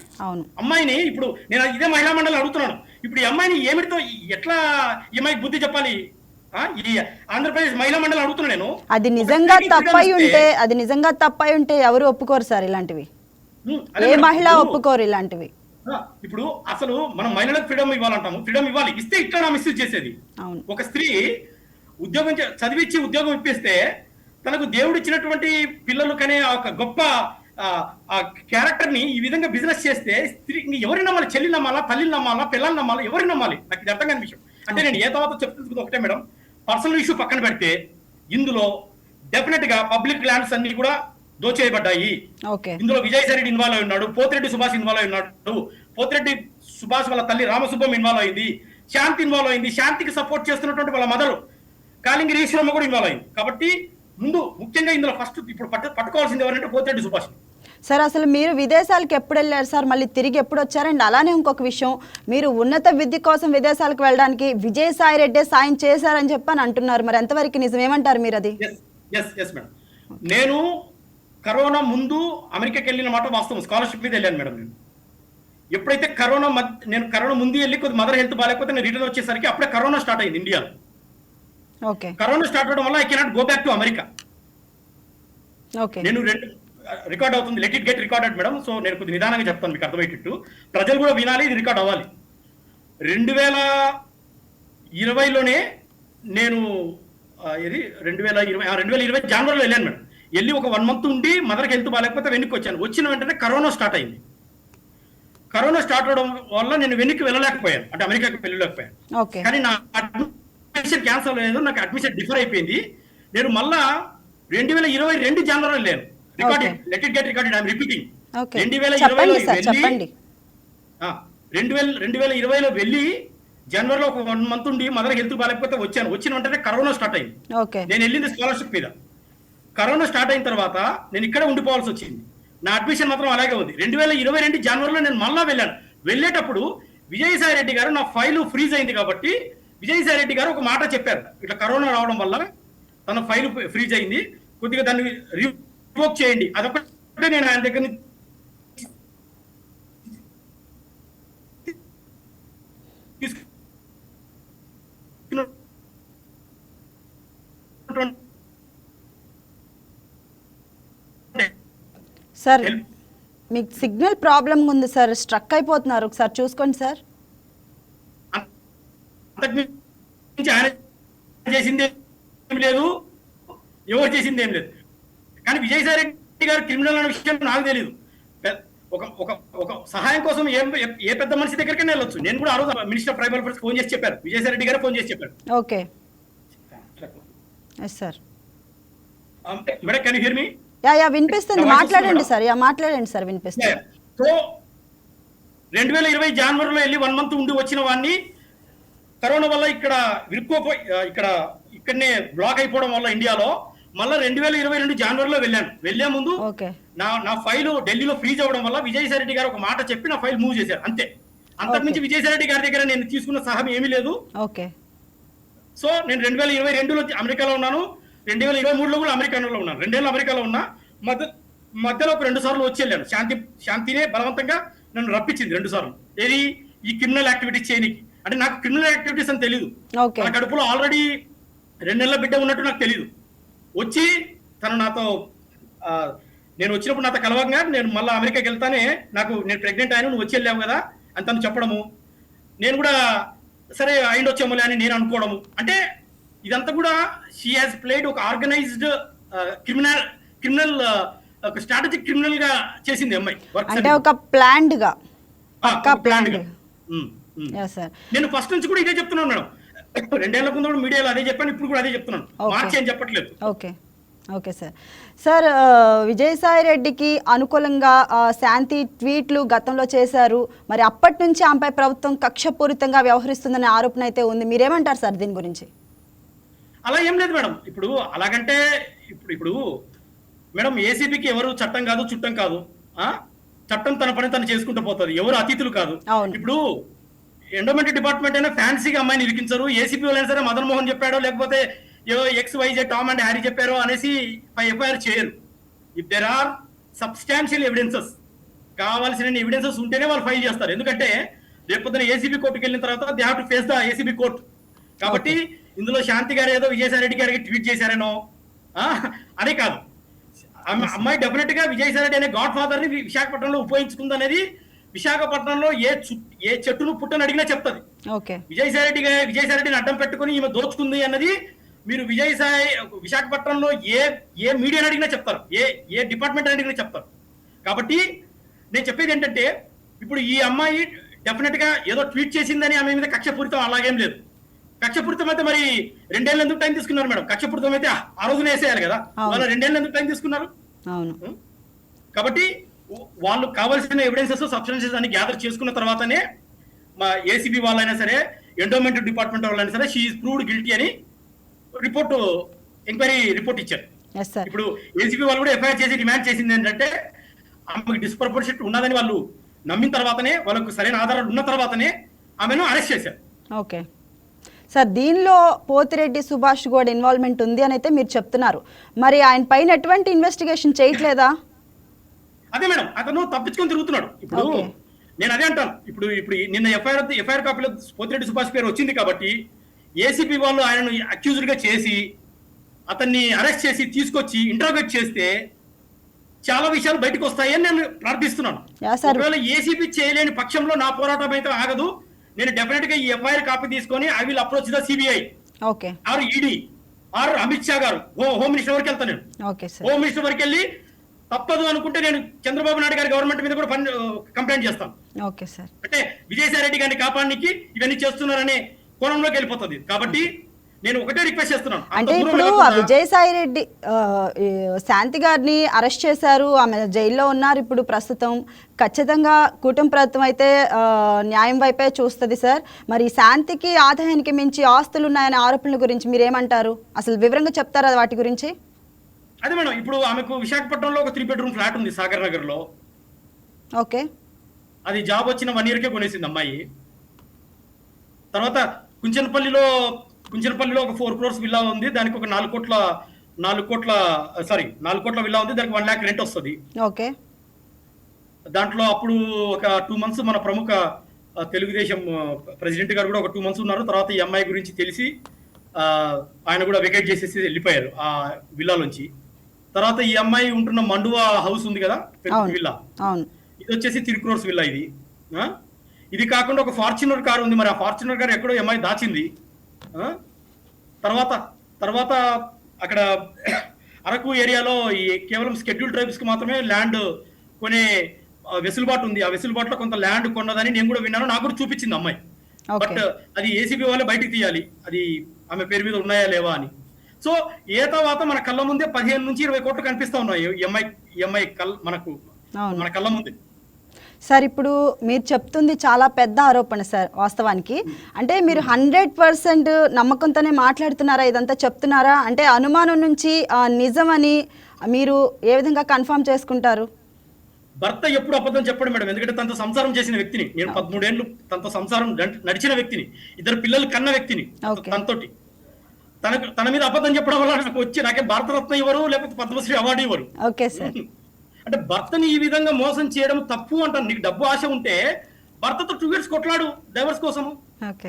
అమ్మాయిని ఇప్పుడు నేను ఇదే మహిళా మండలి అడుగుతున్నాను, ఇప్పుడు ఈ అమ్మాయిని ఏమిటితో ఎట్లా ఈ అమ్మాయికి బుద్ధి చెప్పాలి? ఈ ఆంధ్రప్రదేశ్ మహిళా మండలి అడుగుతున్నా నేను. అది నిజంగా తప్పై ఉంటే ఎవరు ఒప్పుకోరు సార్ ఇలాంటివి, ఏ మహిళ ఒప్పుకోరు ఇలాంటివి. ఇప్పుడు అసలు మనం మహిళలకు ఫ్రీడమ్ ఇవ్వాలంటాము, ఫ్రీడమ్ ఇవ్వాలి, ఇస్తే ఇట్లా మిస్యూజ్ చేసేది. ఒక స్త్రీ ఉద్యోగం చదివించి ఉద్యోగం ఇప్పిస్తే తనకు దేవుడు ఇచ్చినటువంటి పిల్లలు కనే ఒక గొప్ప ఆ క్యారెక్టర్ ని ఈ విధంగా బిజినెస్ చేస్తే స్త్రీ ఎవరిని నమ్మాలి? చెల్లి నమ్మాలా, తల్లిని నమ్మాలా, పిల్లల్ని నమ్మాలా, ఎవరిని నమ్మాలి? నాకు ఇది అర్థం కాని విషయం. అంటే నేను ఏ తర్వాత చెప్తుంది ఒకటే మేడం, పర్సనల్ ఇష్యూ పక్కన పెడితే ఇందులో డెఫినెట్ గా పబ్లిక్ ల్యాండ్స్ అన్ని కూడా దోచేయబడ్డాయి. ఇందులో విజయసాయి రెడ్డి ఇన్వాల్వ్ అయి ఉన్నాడు, పోతిరెడ్డి సుభాష్ ఇన్వాల్వ్ అయి ఉన్నాడు, పోతిరెడ్డి సుభాష్ వాళ్ళ తల్లి రామసుబ్బం ఇన్వాల్వ్ అయింది, శాంతి ఇన్వాల్వ్ అయింది, శాంతికి సపోర్ట్ చేస్తున్నటువంటి వాళ్ళ మదర్ కాళింగి ఈశ్వరమ్మ కూడా ఇన్వాల్వ్ అయింది. కాబట్టి ముందు ముఖ్యంగా ఇందులో ఫస్ట్ ఇప్పుడు పట్టుకోవాల్సింది ఎవరంటే పోతిరెడ్డి సుభాష్. సార్ అసలు మీరు విదేశాలకు ఎప్పుడు వెళ్ళారు సార్, మళ్ళీ తిరిగి ఎప్పుడు వచ్చారండి? అలానే ఇంకొక విషయం, మీరు ఉన్నత విద్య కోసం విదేశాలకు వెళ్ళడానికి విజయసాయి రెడ్డి సాయం చేశారని చెప్పని అంటున్నారు, మరి ఎంతవరకు నిజం, ఏమంటారు మీరు అది? మేడం, నేను కరోనా ముందు అమెరికాకి వెళ్ళిన మాట వాస్తవం, స్కాలర్షిప్ మీద వెళ్ళాను మేడం. నేను ఎప్పుడైతే నేను కరోనా ముందు వెళ్ళి కొద్ది మదర్ హెల్త్ బాగాలేకపోతే నేను రిటర్న్ వచ్చేసరికి అప్పుడే కరోనా స్టార్ట్ అయింది ఇండియాలో. కరోనా స్టార్ట్ అవడం వల్ల I cannot go back to America. నేను రికార్డ్ అవుతుంది, let it get recorded madam. So నేను కొద్ది నిదానంగా చెప్తాను, మీకు అర్థమయ్యేటట్టు. ప్రజలు కూడా వినాలి, ఇది రికార్డ్ అవ్వాలి. 2020లోనే నేను ఇది 2020 జనవరిలో వెళ్ళాను మేడం. వెళ్ళి ఒక 1 month ఉండి మదర్కి హెల్త్ బాగాలేకపోతే వెనక్కి వచ్చాను. వచ్చిన వెంటనే కరోనా స్టార్ట్ అయింది. కరోనా స్టార్ట్ అవడం వల్ల నేను వెనక్కి వెళ్ళలేకపోయాను, అంటే అమెరికాకి వెళ్ళలేకపోయాను. కానీ నా అడ్మిషన్ క్యాన్సల్ అయ్యేది, నాకు అడ్మిషన్ డిఫర్ అయిపోయింది. నేను మళ్ళా 2022 జనవరిలో వెళ్ళాను. Recording, let it get recorded, I'm repeating. 2020లో వెళ్ళి జనవరిలో ఒక 1 month ఉండి మదర్ హెల్త్ బాగాలేకపోతే వచ్చాను. వచ్చిన వెంటనే కరోనా స్టార్ట్ అయింది. నేను వెళ్ళింది స్కాలర్షిప్ మీద. కరోనా స్టార్ట్ అయిన తర్వాత నేను ఇక్కడే ఉండిపోవాల్సి వచ్చింది. నా అడ్మిషన్ మాత్రం అలాగే ఉంది. 2022 జనవరిలో నేను మళ్ళా వెళ్ళాను. వెళ్ళేటప్పుడు విజయసాయి రెడ్డి గారు, నా ఫైల్ ఫ్రీజ్ అయింది కాబట్టి విజయసాయి రెడ్డి గారు ఒక మాట చెప్పారు, ఇట్లా కరోనా రావడం వల్ల తన ఫైల్ ఫ్రీజ్ అయింది, కొద్దిగా దాన్ని రివోక్ చేయండి. అదొకటే నేను ఆయన దగ్గర సార్ మీకు సిగ్నల్ ప్రాబ్లం ఉంది సార్, స్ట్రక్ అయిపోతున్నారు, ఒకసారి చూసుకోండి సార్. ఆయన చేసింది ఏం లేదు, ఎవరు చేసింది ఏం లేదు. కానీ విజయసాయి రెడ్డి గారు క్రిమినల్ అనే విషయం నాకు తెలియదు. ఒక సహాయం కోసం ఏ పెద్ద మనిషి దగ్గరికి వెళ్ళొచ్చు. నేను కూడా ఆ రోజు minister of tribal affairs phone చేసి చెప్పారు, విజయసాయి రెడ్డి గారు ఫోన్ చేసి చెప్పారు. Okay sir, madam can you here me? Yeah వినిపిస్తుంది, మాట్లాడండి సార్. మాట్లాడండి సార్, వినిపిస్తుంది. సో 2020 జనవరిలో వెళ్ళి 1 month ఉండి వచ్చిన వాడిని కరోనా వల్ల ఇక్కడనే బ్లాక్ అయిపోవడం వల్ల ఇండియాలో మళ్ళీ 2022 జనవరిలో వెళ్ళాను. వెళ్లే ముందు నా ఫైల్ ఢిల్లీలో ఫ్రీజ్ అవ్వడం వల్ల విజయసాయి రెడ్డి గారు ఒక మాట చెప్పి నా ఫైల్ మూవ్ చేశారు, అంతే. అంతకుమించి విజయసాయి రెడ్డి గారి దగ్గర నేను తీసుకున్న సహాయం ఏమీ లేదు. సో నేను 2022లో అమెరికాలో ఉన్నాను, 2023లో కూడా అమెరికాలో ఉన్నాను. 2 ఏళ్ళు అమెరికాలో ఉన్నా. మధ్యలో ఒక 2 సార్లు వచ్చి వెళ్ళాను. శాంతినే బలవంతంగా నన్ను రప్పించింది 2 సార్లు. ఏది ఈ క్రిమినల్ యాక్టివిటీస్ చేయనికి. అంటే నాకు క్రిమినల్ యాక్టివిటీస్ అని తెలియదు. నా కడుపులో ఆల్రెడీ 2 నెలల బిడ్డ ఉన్నట్టు నాకు తెలియదు. వచ్చి తను నాతో, నేను వచ్చినప్పుడు నాతో కలవగా నేను మళ్ళీ అమెరికాకి వెళ్తానే నేను ప్రెగ్నెంట్ అయినా, నువ్వు వచ్చి వెళ్ళావు కదా అని తను చెప్పడము, నేను కూడా సరే అయిండొచ్చేమోలే అని నేను అనుకోవడము. అంటే ఇదంతా కూడా షీ హాజ్ ప్లేడ్ ఒక ఆర్గనైజ్డ్ క్రిమినల్ ఒక స్ట్రాటజిక్ క్రిమినల్ గా చేసింది అమ్మాయి. అంటే ఒక ప్లాన్డ్ గా. నేను ఫస్ట్ నుంచి కూడా ఇదే చెప్తున్నాను మేడం. 2 ఏళ్ల ముందు మీడియాలో అదే చెప్పాను, ఇప్పుడు కూడా అదే చెప్తున్నాను, మార్చి అని చెప్పట్లేదు. ఓకే సార్, విజయసాయి రెడ్డికి అనుకూలంగా శాంతి ట్వీట్లు గతంలో చేశారు. మరి అప్పటి నుంచి ఆమెపై ప్రభుత్వం కక్షపూరితంగా వ్యవహరిస్తుందనే ఆరోపణ అయితే ఉంది. మీరేమంటారు సార్ దీని గురించి? అలా ఏం లేదు మేడం. ఇప్పుడు అలాగంటే ఇప్పుడు మేడం, ఏసీబీకి ఎవరు చట్టం కాదు, చుట్టం కాదు. చట్టం తన పని తను చేసుకుంటూ పోతుంది, ఎవరు అతిథులు కాదు. ఇప్పుడు ఎండోమెంట్ డిపార్ట్మెంట్ అయినా ఫ్యాన్సీగా అమ్మాయిని ఇరికించరు. ఏసీపీ వాళ్ళైనా సరే మదన్ మోహన్ చెప్పాడో లేకపోతే XYZ టామ్ అండ్ హ్యారీ చెప్పారో అనేసి ఎఫ్ఐఆర్ చేయరు. If there are substantial evidences, కావాల్సిన ఎవిడెన్సెస్ ఉంటేనే వాళ్ళు ఫైల్ చేస్తారు. ఎందుకంటే రేపొద్దున ఏసీబీ కోర్టుకి వెళ్ళిన తర్వాత they have to face the ACB court. కాబట్టి ఇందులో శాంతి గారు ఏదో విజయసాయి రెడ్డి గారికి ట్వీట్ చేశారనో అదే కాదు. అమ్మాయి డెఫినెట్ గా విజయసాయి రెడ్డి అనే గాడ్ ఫాదర్ ని విశాఖపట్నంలో ఉపయోగించుకుంది అనేది విశాఖపట్నంలో ఏ చెట్టును పుట్టని అడిగినా చెప్తుంది. విజయసాయి రెడ్డిని అడ్డం పెట్టుకుని ఈమె దోచుకుంది అన్నది మీరు విశాఖపట్నంలో ఏ మీడియాని అడిగినా చెప్తారు, ఏ డిపార్ట్మెంట్ అడిగినా చెప్తారు. కాబట్టి నేను చెప్పేది ఏంటంటే, ఇప్పుడు ఈ అమ్మాయి డెఫినెట్ గా ఏదో ట్వీట్ చేసిందని ఆమె మీద కక్షపూరితం అలాగేం లేదు. కక్షపూరితం అయితే మరి 2 ఏళ్ళు ఎందుకు టైం తీసుకున్నారు మేడం? కక్షపూరితం అయితే ఆ రోజున వేసేయాలి కదా, వాళ్ళు 2 ఏళ్ళు ఎందుకు టైం తీసుకున్నారు? కాబట్టి వాళ్ళు కావాల్సిన ఎవిడెన్సెస్, సబ్స్టెన్సెస్ అన్ని గ్యాదర్ చేసుకున్న తర్వాతనే మా ఏసీబీ వాళ్ళైనా సరే, ఎండోమెంట్ డిపార్ట్మెంట్ వాళ్ళైనా సరే షీ ఈజ్ ప్రూవ్డ్ గిల్టీ అని ఎంక్వైరీ రిపోర్ట్ ఇచ్చారు. ఇప్పుడు ఏసీబీ వాళ్ళు కూడా ఎఫ్ఐఆర్ చేసి డిమాండ్ చేసింది ఏంటంటే, ఆమెకు డిస్ప్రపోర్షనేట్ ఉన్నదని వాళ్ళు నమ్మిన తర్వాతనే, వాళ్ళకు సరైన ఆధారాలు ఉన్న తర్వాతనే ఆమెను అరెస్ట్ చేశారు. ఓకే సార్, దీనిలో పోతిరెడ్డి సుభాష్ కూడా ఇన్వాల్వ్మెంట్ ఉంది అని అయితే మీరు చెప్తున్నారు. మరి ఆయన పైన ఎటువంటి ఇన్వెస్టిగేషన్ చేయట్లేదా? అదే మేడం, అతను తప్పించుకొని తిరుగుతున్నాడు. ఇప్పుడు నేను అదే అంటాను. ఇప్పుడు నిన్న ఎఫ్ఐఆర్ కాపీలో పోతిరెడ్డి సుభాష్ పేరు వచ్చింది కాబట్టి ఏసీపీ వాళ్ళు ఆయనను అక్యూజ్డ్ గా చేసి అతన్ని అరెస్ట్ చేసి తీసుకొచ్చి ఇంటర్వ్యూట్ చేస్తే చాలా విషయాలు బయటకు వస్తాయని నేను ప్రార్థిస్తున్నాను. Yeah sir. ఒకవేళ ఏసీబీ చేయలేని పక్షంలో నా పోరాటం అయితే ఆగదు. నేను డెఫినెట్ గా ఈ ఎఫ్ఐఆర్ కాపీ తీసుకొని I will approach the CBI okay or ED or Amit Shah గారు హోమ్ మినిస్టర్ వరకు వెళ్తాను. నేను ఓకే సార్. హోమ్ మినిస్టర్ వరకు వెళ్ళి తప్పదు అనుకుంటే నేను చంద్రబాబు నాయుడు గారి గవర్నమెంట్ మీద కూడా కంప్లైంట్ చేస్తాను. Okay sir. అంటే విజయసాయి రెడ్డి గారిని కాపాడడానికి ఇవన్నీ చేస్తున్నారనే కోణంలోకి వెళ్ళిపోతుంది. కాబట్టి నేను ఒకటే రిక్వెస్ట్ చేస్తున్నాను. అంటే ఇప్పుడు ఆ విజయసాయి రెడ్డి ఈ శాంతి గారిని అరెస్ట్ చేశారు, ఆమె జైల్లో ఉన్నారు ఇప్పుడు ప్రస్తుతం. ఖచ్చితంగా కూటమి ప్రభుత్వం అయితే న్యాయం వైపే చూస్తుంది సార్. మరి శాంతికి ఆదాయానికి మించి ఆస్తులు ఉన్నాయనే ఆరోపణల గురించి మీరేమంటారు? అసలు వివరంగా చెప్తారా వాటి గురించి? అదే మేడం, ఇప్పుడు ఆమెకు విశాఖపట్నంలో ఒక 3 బెడ్రూమ్ ఫ్లాట్ ఉంది సాగర్ నగర్ లో. ఓకే. అది జాబ్ వచ్చిన 1 year కే కొనేసింది అమ్మాయి. తర్వాత కుంచెనపల్లిలో ఒక 4 crores విల్లా ఉంది. దానికి ఒక 4 కోట్ల విల్లా ఉంది. దానికి 1 lakh రెంట్ వస్తుంది. ఓకే. దాంట్లో అప్పుడు ఒక 2 months మన ప్రముఖ తెలుగుదేశం ప్రెసిడెంట్ గారు కూడా ఒక 2 months ఉన్నారు. తర్వాత ఈ అమ్మాయి గురించి తెలిసి ఆయన కూడా వెకేట్ చేసేసి వెళ్ళిపోయారు ఆ విల్లాలోంచి. తర్వాత ఈ అమ్మాయి ఉంటున్న మండువా హౌస్ ఉంది కదా, విల్లా, ఇది వచ్చేసి 3 crores విల్లా. ఇది కాకుండా ఒక ఫార్చునర్ కార్ ఉంది. మరి ఆ ఫార్చునర్ కార్ ఎక్కడో అమ్మాయి దాచింది. తర్వాత అక్కడ అరకు ఏరియాలో ఈ కేవలం షెడ్యూల్ ట్రైబ్స్ కి మాత్రమే ల్యాండ్ కొనే వెసులుబాటు ఉంది. ఆ వెసులుబాటులో కొంత ల్యాండ్ కొన్నదని నేను కూడా విన్నాను. నాకు కూడా చూపించింది అమ్మాయి. బట్ అది ఏసీబీ వాళ్ళే బయటకు తీయాలి అది ఆమె పేరు మీద ఉన్నాయా లేవా అని. సో ఏ తర్వాత మన కళ్ళ ముందే 15 నుంచి 20 కోట్లు కనిపిస్తా ఉన్నాయి ఎంఐ మన కళ్ళ ముందే. సార్ ఇప్పుడు మీరు చెప్తుంది చాలా పెద్ద ఆరోపణ సార్ వాస్తవానికి. అంటే మీరు 100% నమ్మకంతోనే మాట్లాడుతున్నారా, ఇదంతా చెప్తున్నారా? అంటే అనుమానం నుంచి నిజమని మీరు ఏ విధంగా కన్ఫర్మ్ చేసుకుంటారు? భర్త ఎప్పుడు అబద్ధం చెప్పడం మేడం. ఎందుకంటే తనతో సంసారం చేసిన వ్యక్తిని నేను. 13 ఏళ్ళు తనతో సంసారం నడిచిన వ్యక్తిని, 2 పిల్లలు కన్న వ్యక్తిని. తనతోటి తన మీద అబద్ధం చెప్పడం వల్ల నాకు నాకే భారతరత్న ఇవ్వరు, లేకపోతే పద్మశ్రీ అవార్డు ఇవ్వరు. Okay sir. అంటే భర్తని ఈ విధంగా మోసం చేయడం తప్పు అంటాను. నీకు డబ్బు ఆశ ఉంటే భర్తతో 2 years కొట్లాడు డైవర్స్ కోసం.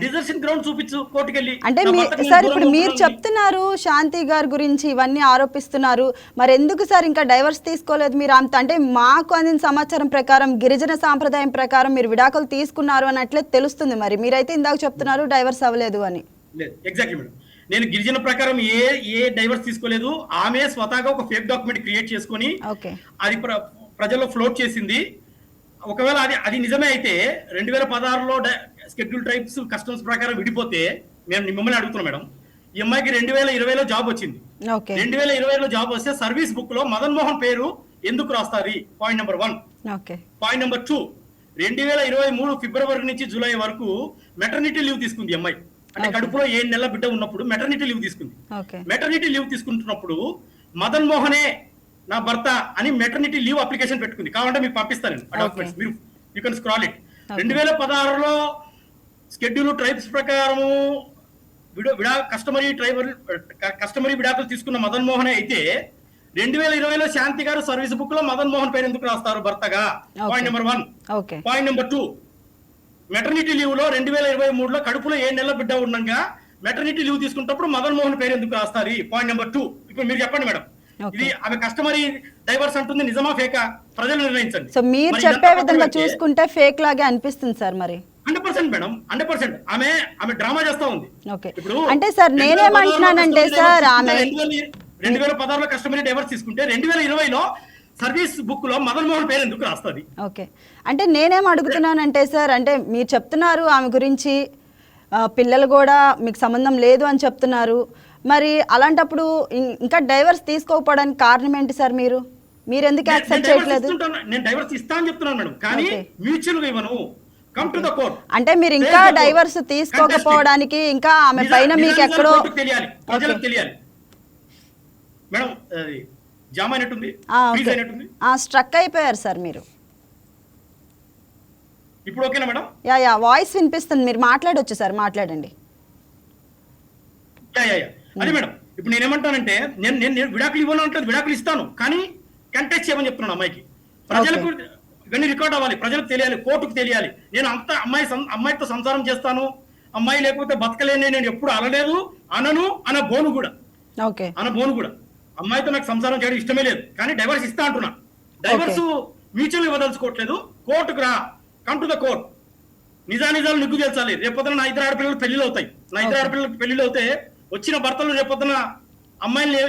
డిజర్షన్ గ్రౌండ్ చూపించు కోర్టుకెళ్ళి. అంటే సార్ ఇప్పుడు మీరు చెప్తున్నారు శాంతి గారి గురించి ఇవన్నీ ఆరోపిస్తున్నారు, మరి ఎందుకు సార్ ఇంకా డైవర్స్ తీసుకోలేదు మీరు? అంటే మాకు అందిన సమాచారం ప్రకారం గిరిజన సాంప్రదాయం ప్రకారం మీరు విడాకులు తీసుకున్నారు అన్నట్లే తెలుస్తుంది. మరి మీరైతే ఇందాక చెప్తున్నారు డైవర్స్ అవ్వలేదు అని. ఎగ్జాక్ట్లీ మేడం, నేను గిరిజన ప్రకారం ఏ డైవర్స్ తీసుకోలేదు. ఆమె స్వతహాగా ఒక ఫేక్ డాక్యుమెంట్ క్రియేట్ చేసుకుని అది ప్రజల్లో ఫ్లోట్ చేసింది. ఒకవేళ అది నిజమే అయితే 2016లో షెడ్యూల్ ట్రైబ్స్ కస్టమ్స్ ప్రకారం విడిపోతే మేము మిమ్మల్ని అడుగుతున్నాం మేడం, ఈ అమ్మాయికి 2020లో జాబ్ వచ్చింది. 2020లో జాబ్ వస్తే సర్వీస్ బుక్ లో మదన్ మోహన్ పేరు ఎందుకు రాస్తారు? Point number 1. పాయింట్ నెంబర్ 2, 2023 ఫిబ్రవరి నుంచి జూలై వరకు మెటర్నిటీ లీవ్ తీసుకుంది ఈ అమ్మాయి. అంటే కడుపులో 7 నెలల బిడ్డ ఉన్నప్పుడు మెటర్నిటీ లీవ్ తీసుకుంది. మెటర్నిటీ లీవ్ తీసుకుంటున్నప్పుడు మదన్ మోహనే నా భర్త అని మెటర్నిటీ లీవ్ అప్లికేషన్ పెట్టుకుంది. కావాలంటే మీకు పంపిస్తాను డాక్యుమెంట్స్, మీరు యూ కెన్ స్క్రాల్ ఇట్. 2016లో షెడ్యూల్ ట్రైబ్స్ ప్రకారము కస్టమరీ విడాకులు తీసుకున్న మదన్ మోహనే అయితే 2020లో శాంతి గారు సర్వీస్ బుక్ లో మదన్ మోహన్ పేరు ఎందుకు రాస్తారు భర్తగా? Point number 1. Point number 2, maternity leave లో 2023లో కడుపులో 7 నెలల బిడ్డ ఉండగా మెటర్నిటీ లీవ్ తీసుకున్నప్పుడు మదన్ మోహన్ పేరు ఎందుకు రాస్తారు? Point number 2. ఇప్పుడు మీరు చెప్పండి మేడం, ఇది ఆమె కస్టమరీ డైవర్స్ అంటుంది, నిజమా ఫేకా? ప్రజలు నిర్ణయించండి. సో మీరు చెప్పే విధంగా చూసుకుంటే ఫేక్ లాగే అనిపిస్తుంది సార్. మరి 100% మేడం, 100% ఆమె డ్రామా చేస్తా ఉంది. ఇప్పుడు అంటే సార్ నేనేమంటున్నానంటే సార్, ఆమె 2016లో కస్టమరీ డైవర్స్ తీసుకుంటే 2020లో సర్వీస్ బుక్ లో మదన్ మోహన్ పేరు ఎందుకు రాస్తుంది? ఓకే. అంటే నేనేం అడుగుతున్నానంటే సార్, అంటే మీరు చెప్తున్నారు ఆమె గురించి పిల్లలు కూడా మీకు సంబంధం లేదు అని చెప్తున్నారు. మరి అలాంటప్పుడు ఇంకా డైవర్స్ తీసుకోకపోవడానికి కారణం ఏంటి సార్? మీరు ఎందుకు యాక్సెప్ట్ చేయట్లేదు? నేను డైవర్స్ ఇస్తా అని చెప్తున్నాను మేడం, కానీ మ్యూచువల్ గా ఇవ్వను. Come to the court. అంటే మీరు ఇంకా డైవర్స్ తీసుకోకపోవడానికి ఇంకా ఆమె పైన మీకు ఎక్కడో తెలియాలి, ప్రజలకు తెలియాలి మేడం. జామ్ అయినట్టుంది, స్ట్రక్ అయిపోయారు సార్ మీరు. ఇప్పుడు ఓకేనా మేడం? యా వాయిస్ వినిపిస్తుంది, మీరు మాట్లాడొచ్చు సార్, మాట్లాడండి. అదే మేడం, ఇప్పుడు నేనేమంటానంటే నేను విడాకులు ఇవ్వను అంటే విడాకులు ఇస్తాను, కానీ కంటెస్ట్ చేయమని చెప్తున్నాను అమ్మాయికి. ప్రజలకు ఇవన్నీ రికార్డ్ అవ్వాలి, ప్రజలకు తెలియాలి, కోర్టుకు తెలియాలి. నేను అంత అమ్మాయితో సంసారం చేస్తాను, అమ్మాయి లేకపోతే బతకలేని నేను ఎప్పుడు అనలేదు, అనబోను కూడా. అమ్మాయితో నాకు సంసారం చేయడం ఇష్టమే లేదు, కానీ డైవర్స్ ఇస్తా అంటున్నా. డైవర్స్ మ్యూచువల్ ఇవ్వదలుచుకోవట్లేదు, కోర్టుకు రా, కమ్ టు ద కోర్ట్, నిజాలు నిగ్గు తెలుసాలి. రేపొద్దున నా ఇద్దరు ఆడపిల్లలు పెళ్లిళ్ళు అవుతాయి. నా ఇద్దరు ఆడపిల్లలకు పెళ్లిళ్ళు అవుతే వచ్చిన భర్తలు రేపొద్దున అమ్మాయిని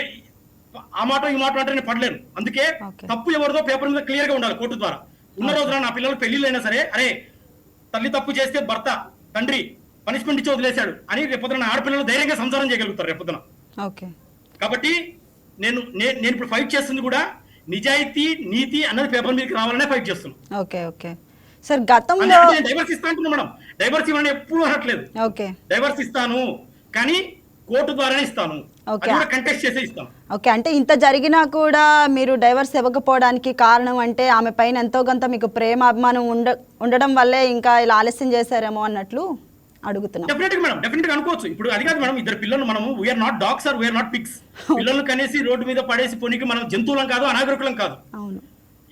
ఆ మాట ఈ మాట అంటే నేను పడలేను. అందుకే తప్పు ఎవరిదో పేపర్ మీద క్లియర్ గా ఉండాలి కోర్టు ద్వారా. ఉన్న రోజున నా పిల్లలు పెళ్లిళ్ళు అయినా సరే, అరే తల్లి తప్పు చేస్తే భర్త తండ్రి పనిష్మెంట్ ఇచ్చి వదిలేశాడు అని రేపొద్దున ఆడపిల్లలు ధైర్యంగా సంసారం చేయగలుగుతారు రేపొద్దున. కాబట్టి నేను ఇప్పుడు ఫైట్ చేస్తుంది కూడా నిజాయితీ నీతి అన్నది పేపర్ మీదకి రావాలనే ఫైట్ చేస్తున్నాను. ఓకే సార్, గతంలో డైవర్స్ ఇస్తా అంటున్నా మేడం. డైవర్స్ ఇవ్వని ఎప్పుడు అనట్లేదు. డైవర్స్ ఇస్తాను కానీ కోర్టు ద్వారానే ఇస్తాను, కంటెస్ట్ చేసే ఇస్తాను. ఓకే, అంటే ఇంత జరిగినా కూడా మీరు డైవర్స్ ఇవ్వకపోవడానికి కారణం అంటే ఆమె పైన ఎంతో కొంత మీకు ప్రేమ అభిమానం ఉండడం వల్లే ఇంకా ఇలా ఆలస్యం చేశారేమో అన్నట్లు అడుగుతున్నాం. డెఫినెట్ మేడం, డెఫినెట్ అనుకోవచ్చు. ఇప్పుడు అది కాదు మేడం, ఇద్దరు పిల్లలు మనము we are not dogs or we are not pigs. పిల్లలు కనేసి రోడ్డు మీద పడేసి పొనికి మనం జంతువులం కాదు, అనాగరికులం కాదు. అవును.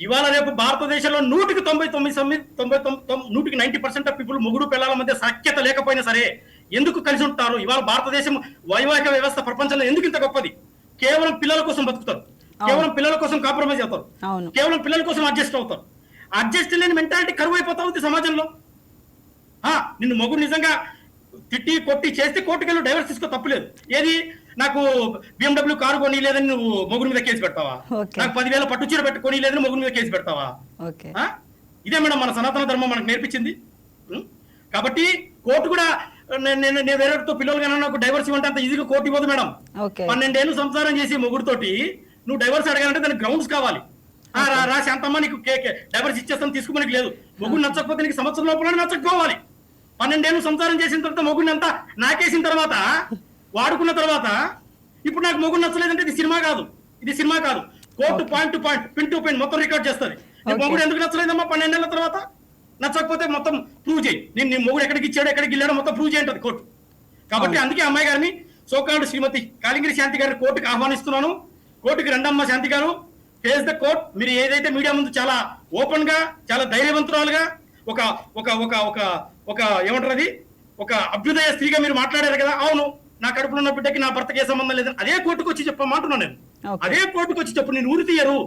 ఇవాళ రేపు భారతదేశంలో 90% ఆఫ్ పీపుల్ మొగుడు పిల్లల మధ్య సఖ్యత లేకపోయినా సరే ఎందుకు కలిసి ఉంటారు? ఇవాళ భారతదేశం వైవాహిక వ్యవస్థ ప్రపంచంలో ఎందుకు ఇంత గొప్పది? కేవలం పిల్లల కోసం బతుకుతారు, కేవలం పిల్లల కోసం కాంప్రమైజ్ అవుతారు, కేవలం పిల్లల కోసం అడ్జస్ట్ అవుతారు. అడ్జస్ట్ లేని మెంటాలిటీ కరువు అయిపోతా ఉంది సమాజంలో. నిన్ను మొగుడు నిజంగా తిట్టి కొట్టి చేస్తే కోర్టుకెళ్ళి డైవర్స్ తీసుకో, తప్పులేదు. ఏది నాకు BMW కారు కొని లేదని నువ్వు మొగుడు మీద కేసు పెడతావా? నాకు 10,000 పట్టు చీర పెట్టుకొని లేదని మొగుడు మీద కేసు పెడతావా? ఇదే మేడం మన సనాతన ధర్మం మనకు నేర్పించింది. కాబట్టి కోర్టు కూడా నేను వేరేతో పిల్లలు కన్నా నాకు డైవర్స్ ఇవ్వంటే అంత ఈజీగా కోర్టు ఇవ్వదు మేడం. 12 ఏళ్ళు సంసారం చేసి మొగుడుతోటి నువ్వు డైవర్స్ అడగాలంటే దానికి గ్రౌండ్స్ కావాలి. రా శాంతమ్మ నీకు డైవర్స్ ఇచ్చేస్తాను తీసుకోమనికి లేదు. మొగుడు నచ్చకపోతే నీకు సంవత్సరం లోపల నచ్చకపోవాలి. 12 ఏళ్ళు సంసారం చేసిన తర్వాత మొగుడిని అంతా నాకేసిన తర్వాత వాడుకున్న తర్వాత ఇప్పుడు నాకు మొగుడు నచ్చలేదంటే ఇది సినిమా కాదు. Court point to point, pin to pin మొత్తం రికార్డ్ చేస్తుంది. మొగుడు ఎందుకు నచ్చలేదమ్మా 12 ఏళ్ల తర్వాత? నచ్చకపోతే మొత్తం ప్రూవ్ చేయి. నీ మొగుడు ఎక్కడికి ఇచ్చాడో ఎక్కడికి వెళ్ళాడో మొత్తం ప్రూవ్ చేయంటది కోర్టు. కాబట్టి అందుకే అమ్మాయి గారిని సోకాల్డ్ శ్రీమతి కాళింగిరి శాంతి గారిని కోర్టుకు ఆహ్వానిస్తున్నాను. కోర్టుకి రండమ్మ శాంతి గారు, ఫేస్ ద కోర్ట్. మీరు ఏదైతే మీడియా ముందు చాలా ఓపెన్ గా, చాలా ధైర్యవంతురాలుగా, ఒక ఒక ఒక ఒక ఒక ఏమంటారు అది, ఒక అభ్యుదయ స్త్రీగా మీరు మాట్లాడారు కదా. అవును, నా కడుపులో ఉన్న బిడ్డకి నా భర్తకి ఏ సంబంధం లేదని అదే కోర్టుకు వచ్చి చెప్పమంటున్నాను నేను. అదే కోర్టుకు వచ్చి చెప్పు. నేను ఉరి తీయరు,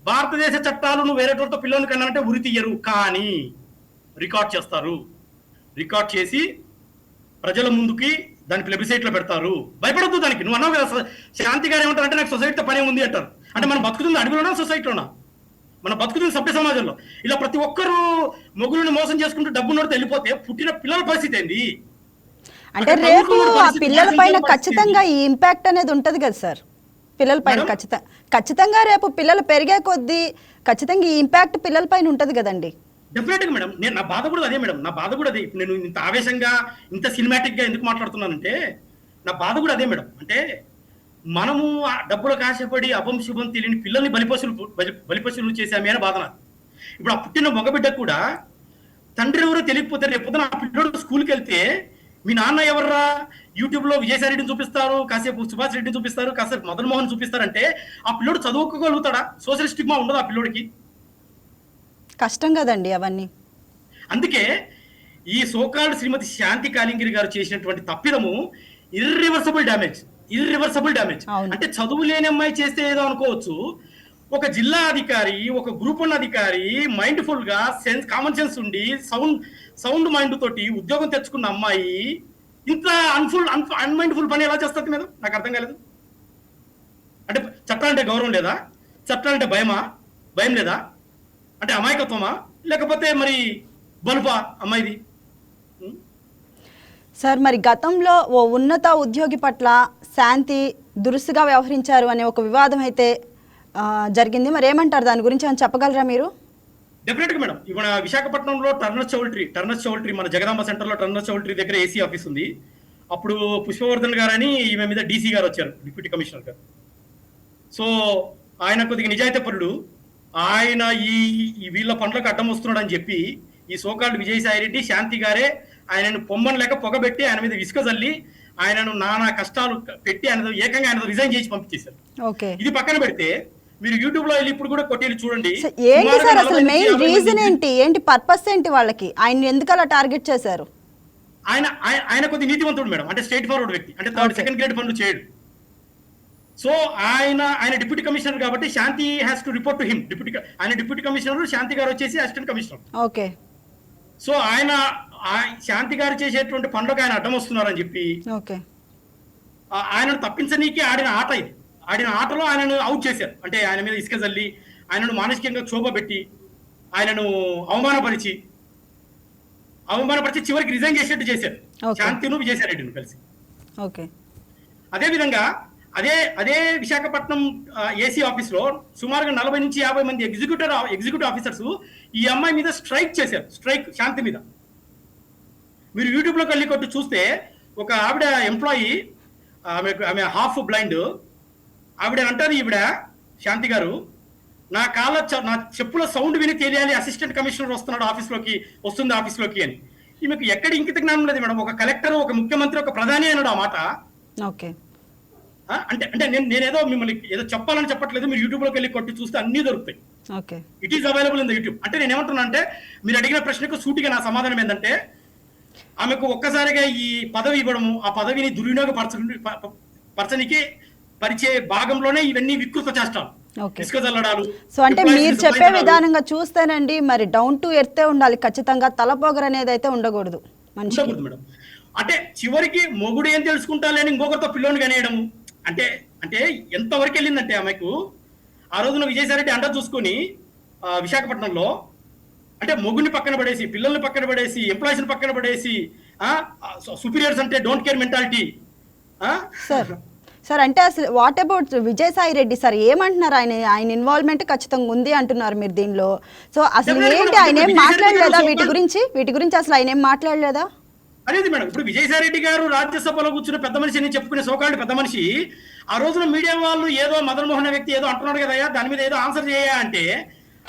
భారతదేశ చట్టాలు నువ్వు వేరేటోళ్ళతో పిల్లల్ని కన్నానంటే ఉరి తీయరు, కానీ రికార్డ్ చేస్తారు. రికార్డ్ చేసి ప్రజల ముందుకి దాని ప్లెబిసైట్ లో పెడతారు. భయపడద్దు దానికి. నువ్వు అన్నావు కదా శాంతి గారు ఏమంటారు అంటే నాకు సొసైటీతో పని ఉంది అంటారు. అంటే మనం బతుకుతుంది అడవిలోనా సొసైటీలోనా? మనం బతుకుతుంది సభ్య సమాజంలో. ఇలా ప్రతి ఒక్కరూ మొగులను మోసం చేసుకుంటూ డబ్బున్నోడితో వెళ్ళిపోతే పుట్టిన పిల్లల పరిస్థితి ఏంది? అంటే రేపు ఆ పిల్లల పైన ఖచ్చితంగా ఈ ఇంపాక్ట్ అనేది ఉంటది కదా సార్. పిల్లల పైన ఖచ్చితంగా రేపు పిల్లలు పెరిగే కొద్దీ ఖచ్చితంగా ఈ ఇంపాక్ట్ పిల్లల పైన ఉంటది కదండి. డెఫినెట్ గా మేడం. నా బాధ కూడా అదే మేడం. నా బాధ కూడా అదే. నేను ఇంత ఆవేశంగా ఇంత సినిమాటిక్ గా ఎందుకు మాట్లాడుతున్నానంటే నా బాధ కూడా అదే మేడం. అంటే మనము డబ్బులకు ఆశపడి అపంశుభం తెలియని పిల్లల్ని బలిపశులు చేశామే అని బాధ నాకు. ఇప్పుడు ఆ పుట్టిన మగబిడ్డ కూడా తండ్రి ఎవరో తెలియకపోతే రేపు ఆ పిల్లడు స్కూల్కి వెళ్తే మీ నాన్న ఎవర్రా, యూట్యూబ్ లో విజయసాయి రెడ్డిని చూపిస్తారు, కాసేపు సుభాష్ రెడ్డిని చూపిస్తారు, కాసేపు మదన్ మోహన్ చూపిస్తారంటే ఆ పిల్లోడు చదువుకోగలుగుతాడా? సోషల్ స్టిగ్మా ఉండదు ఆ పిల్లోడికి. కష్టం కదండి అవన్నీ. అందుకే ఈ సోకాల్డ్ శ్రీమతి శాంతి కాళింగిరి గారు చేసినటువంటి తప్పిదము ఇర్రివర్సబుల్ డ్యామేజ్. అంటే చదువు లేని అమ్మాయి చేస్తే ఏదో అనుకోవచ్చు. ఒక జిల్లా అధికారి, ఒక గ్రూప్ 1 అధికారి మైండ్ఫుల్ గా కామన్ సెన్స్ ఉండి సౌండ్ మైండ్ తోటి ఉద్యోగం తెచ్చుకున్న అమ్మాయి ఇంత అన్మైండ్ఫుల్ పని ఎలా చేస్తుంది మేడం? నాకు అర్థం కాలేదు. అంటే చట్టాలంటే గౌరవం లేదా? చట్టాలంటే భయం లేదా? అంటే అమాయకత్వమా? లేకపోతే మరి బలుపా అమ్మాయిది? సార్, మరి గతంలో ఓ ఉన్నత ఉద్యోగి పట్ల శాంతి దురుసుగా వ్యవహరించారు అనే ఒక వివాదం అయితే జరిగింది. మరి ఏమంటారు దాని గురించి అని చెప్పగలరా మీరు? డెఫినెట్ గా మేడం. ఇప్పుడు విశాఖపట్నంలో టర్నర్ చౌల్ట్రీ మన జగదాంబ సెంటర్ లో టర్నర్ చౌల్ట్రీ దగ్గర ఏసీ ఆఫీస్ ఉంది. అప్పుడు పుష్పవర్ధన్ గారని ఈమె మీద డీసీ గారు వచ్చారు, డిప్యూటీ కమిషనర్ గారు. సో ఆయన కొద్దిగా నిజాయితీ పరుడు. ఆయన ఈ వీళ్ళ పనులకు అడ్డం వస్తున్నాడు అని చెప్పి ఈ సోకాల్డ్ విజయసాయి రెడ్డి శాంతి గారే ఆయనను పొమ్మని లేక పొగబెట్టి ఆయన మీద విసుక చల్లి ఆయనను నానా కష్టాలు పెట్టి ఆయన ఏకంగా ఆయన రిజైన్ చేసి పంపించేశారు. ఇది పక్కన పెడితే మీరు యూట్యూబ్ లో వెళ్ళి ఇప్పుడు కూడా కొట్టి చూడండి. ఏంటి సార్ అసలు మెయిన్ రీజన్ ఏంటి పర్పస్ ఏంటి? వాళ్ళకి ఆయన ఎందుకు అలా టార్గెట్ చేశారు? ఆయన కొద్ది నీతివంతుడు మేడం. అంటే స్ట్రైట్ ఫార్వర్డ్ వ్యక్తి. అంటే సెకండ్ గ్రేడ్ పనులు చేయడు. సో ఆయన డిప్యూటీ కమిషనర్ కాబట్టి Shanthi has to report to him. ఆయన డిప్యూటీ కమిషనర్, శాంతి గారు వచ్చేసి assistant commissioner. Okay. So Shanthi garu చేసేటువంటి పనులకు ఆయన అడ్డం వస్తున్నారని చెప్పి ఓకే. ఆయనను తప్పించనీకి ఆడిన ఆట ఇది. ఆడిన ఆటలో ఆయనను అవుట్ చేశారు. అంటే ఆయన మీద ఇసుక జల్లి, ఆయనను మానసికంగా క్షోభపెట్టి, ఆయనను అవమానపరిచి చివరికి రిజైన్ చేసేట్టు చేశారు శాంతిను విజయసాయిరెడ్డిని కలిసి. ఓకే. అదేవిధంగా అదే విశాఖపట్నం ఏసీ ఆఫీస్ లో సుమారుగా 40 నుంచి 50 మంది ఎగ్జిక్యూటివ్ ఆఫీసర్స్ ఈ అమ్మాయి మీద స్ట్రైక్ చేశారు. శాంతి మీద మీరు యూట్యూబ్ లోకి వెళ్ళి కొట్టి చూస్తే ఒక ఆవిడ ఎంప్లాయీ, ఆమె హాఫ్ బ్లైండ్, ఆవిడ అంటారు, ఈవిడ శాంతి గారు, నా చెప్పుల సౌండ్ విని తెలియాలి అసిస్టెంట్ కమిషనర్ వస్తుంది ఆఫీస్లోకి అని. ఈమెకు ఎక్కడ ఇంకిత జ్ఞానం లేదు మేడం. ఒక కలెక్టర్, ఒక ముఖ్యమంత్రి, ఒక ప్రధాని అన్నాడు ఆ మాట. ఓకే. అంటే నేనేదో మిమ్మల్ని ఏదో చెప్పాలని చెప్పట్లేదు. మీరు యూట్యూబ్ లోకి వెళ్ళి కొట్టి చూస్తే అన్ని దొరుకుతాయి. Okay. It is available in the YouTube. అంటే నేను ఏమంటున్నా అంటే, మీరు అడిగిన ప్రశ్నకు సూటిగా నా సమాధానం ఏంటంటే, ఆమెకు ఒక్కసారిగా ఈ పదవి ఇవ్వడము, ఆ పదవిని పరచనికి పరిచే భాగంలోనే ఇవన్నీ వికృత చేస్తాం. ఇసుక చల్లడాలు. సో అంటే మీరు చెప్పే విధానంగా చూస్తేనండి మరి డౌన్ టు ఎర్తే ఉండాలి ఖచ్చితంగా. తలపోగరు అనేది అయితే ఉండకూడదు మేడం. అంటే చివరికి మొగుడు ఏం తెలుసుకుంటాలని ఇంకొకరితో పిల్లోని కనేయడము. అంటే ఎంతవరకు వెళ్ళిందంటే ఆమెకు ఆ రోజున విజయసాయిరెడ్డి అండ చూసుకొని విశాఖపట్నంలో అంటే మొగుడిని పక్కన పడేసి, పిల్లల్ని పక్కన పడేసి, ఎంప్లాయీస్ ని పక్కన పడేసి, సుపీరియర్స్ అంటే డోంట్ కేర్ మెంటాలిటీ. సార్ అంటే అసలు వాట్ అబౌట్ విజయసాయిరెడ్డి సార్ ఏమంటున్నారు? ఆయన ఇన్వాల్వ్మెంట్ ఖచ్చితంగా ఉంది అంటున్నారు మీరు దీనిలో. సో అసలు ఏంటి, ఆయన ఏం మాట్లాడలేదా వీటి గురించి అసలు ఆయన ఏం మాట్లాడలేదా అనేది మేడం? ఇప్పుడు విజయసాయిరెడ్డి గారు రాజ్యసభలో కూర్చున్న పెద్ద మనిషి అని చెప్పుకునే సోకాళ్ళు పెద్ద మనిషి ఆ రోజున మీడియా వాళ్ళు ఏదో మదన్ మోహన్ వ్యక్తి ఏదో అంటున్నాడు కదా, దాని మీద ఏదో ఆన్సర్ చేయ అంటే